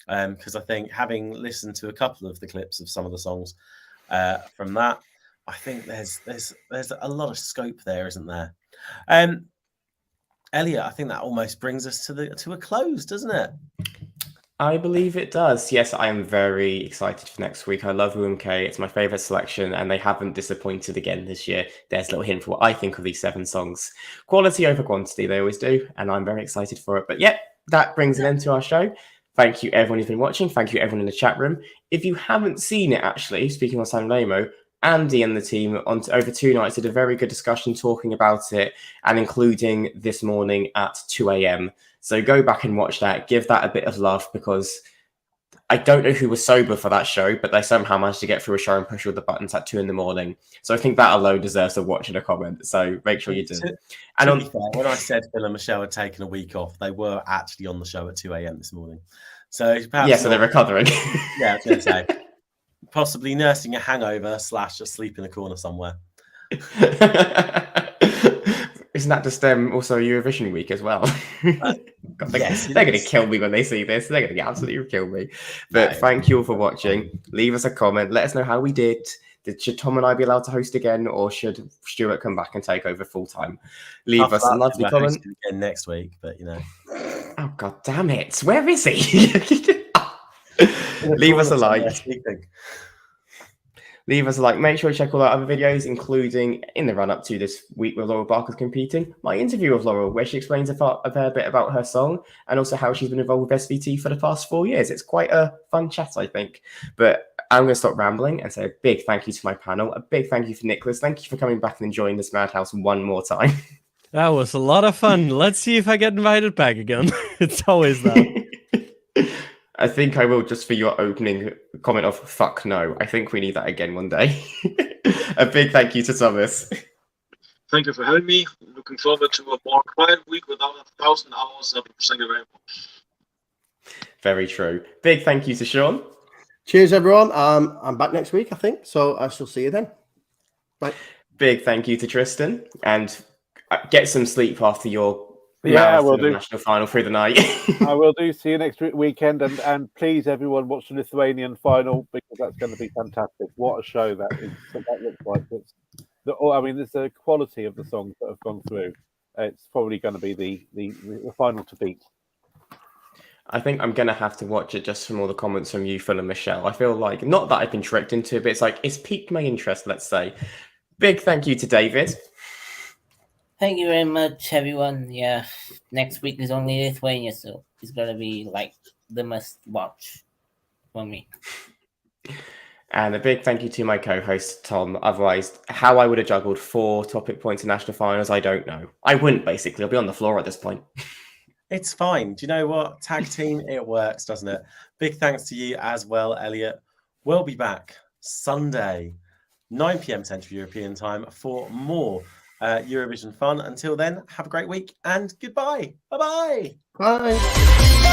Because I think, having listened to a couple of the clips of some of the songs from that, I think there's a lot of scope there, isn't there? Elliot, I think that almost brings us to a close, doesn't it? I believe it does. Yes, I am very excited for next week. I love UMK. It's my favourite selection, and they haven't disappointed again this year. There's a little hint for what I think of these 7 songs. Quality over quantity, they always do, and I'm very excited for it. But yeah, that brings an end to our show. Thank you, everyone who's been watching. Thank you, everyone in the chat room. If you haven't seen it, actually, speaking on San Remo, Andy and the team on over 2 nights did a very good discussion talking about it and including this morning at 2 a.m. So go back and watch that. Give that a bit of love because I don't know who was sober for that show, but they somehow managed to get through a show and push all the buttons at 2 a.m. So I think that alone deserves a watch and a comment. So make sure you do. To be fair, when I said Phil and Michelle had taken a week off, they were actually on the show at 2 a.m. this morning. So perhaps so they're recovering. Yeah, I was going to say possibly nursing a hangover / asleep in a corner somewhere. Isn't that just also Eurovision week as well? God, they're going to kill me when they see this. They're going to absolutely kill me. But thank you all for watching. Leave us a comment. Let us know how we did. Should Tom and I be allowed to host again, or should Stuart come back and take over full time? Leave us a lovely comment. Again next week, but Oh God damn it! Where is he? Leave us a like. Leave us a like. Make sure you check all our other videos, including in the run-up to this week where Laurel Barker's competing, my interview with Laurel, where she explains a fair bit about her song and also how she's been involved with SVT for the past 4 years. It's quite a fun chat, I think. But I'm going to stop rambling and say a big thank you to my panel. A big thank you for Nicholas. Thank you for coming back and enjoying this madhouse one more time. That was a lot of fun. Let's see if I get invited back again. It's always that. I think I will, just for your opening comment of fuck no. I think we need that again one day. A big thank you to Thomas. Thank you for having me. Looking forward to a more quiet week without 1,000 hours of Thank you very much. Very true. Big thank you to Sean. Cheers, everyone. I'm back next week, I think. So I shall see you then. Bye. Big thank you to Tristan. And get some sleep after your we'll do national final through the night. I will do. See you next weekend, and please, everyone, watch the Lithuanian final because that's going to be fantastic. What a show that is! That looks like it's the quality of the songs that have gone through. It's probably going to be the final to beat. I think I'm going to have to watch it just from all the comments from you, Phil and Michelle. I feel like, not that I've been tricked into it, but it's like it's piqued my interest. Let's say. Big thank you to David. Thank you very much, everyone. Yeah, next week is only Lithuania, so it's gonna be like the must watch for me. And a big thank you to my co-host Tom. Otherwise, how I would have juggled 4 topic points in national finals, I don't know. I wouldn't, basically. I'll be on the floor at this point. It's fine. Do you know what? Tag team, it works, doesn't it? Big thanks to you as well, Elliot. We'll be back Sunday, 9 p.m. Central European time for more Eurovision fun. Until then, have a great week and goodbye. Bye-bye. Bye.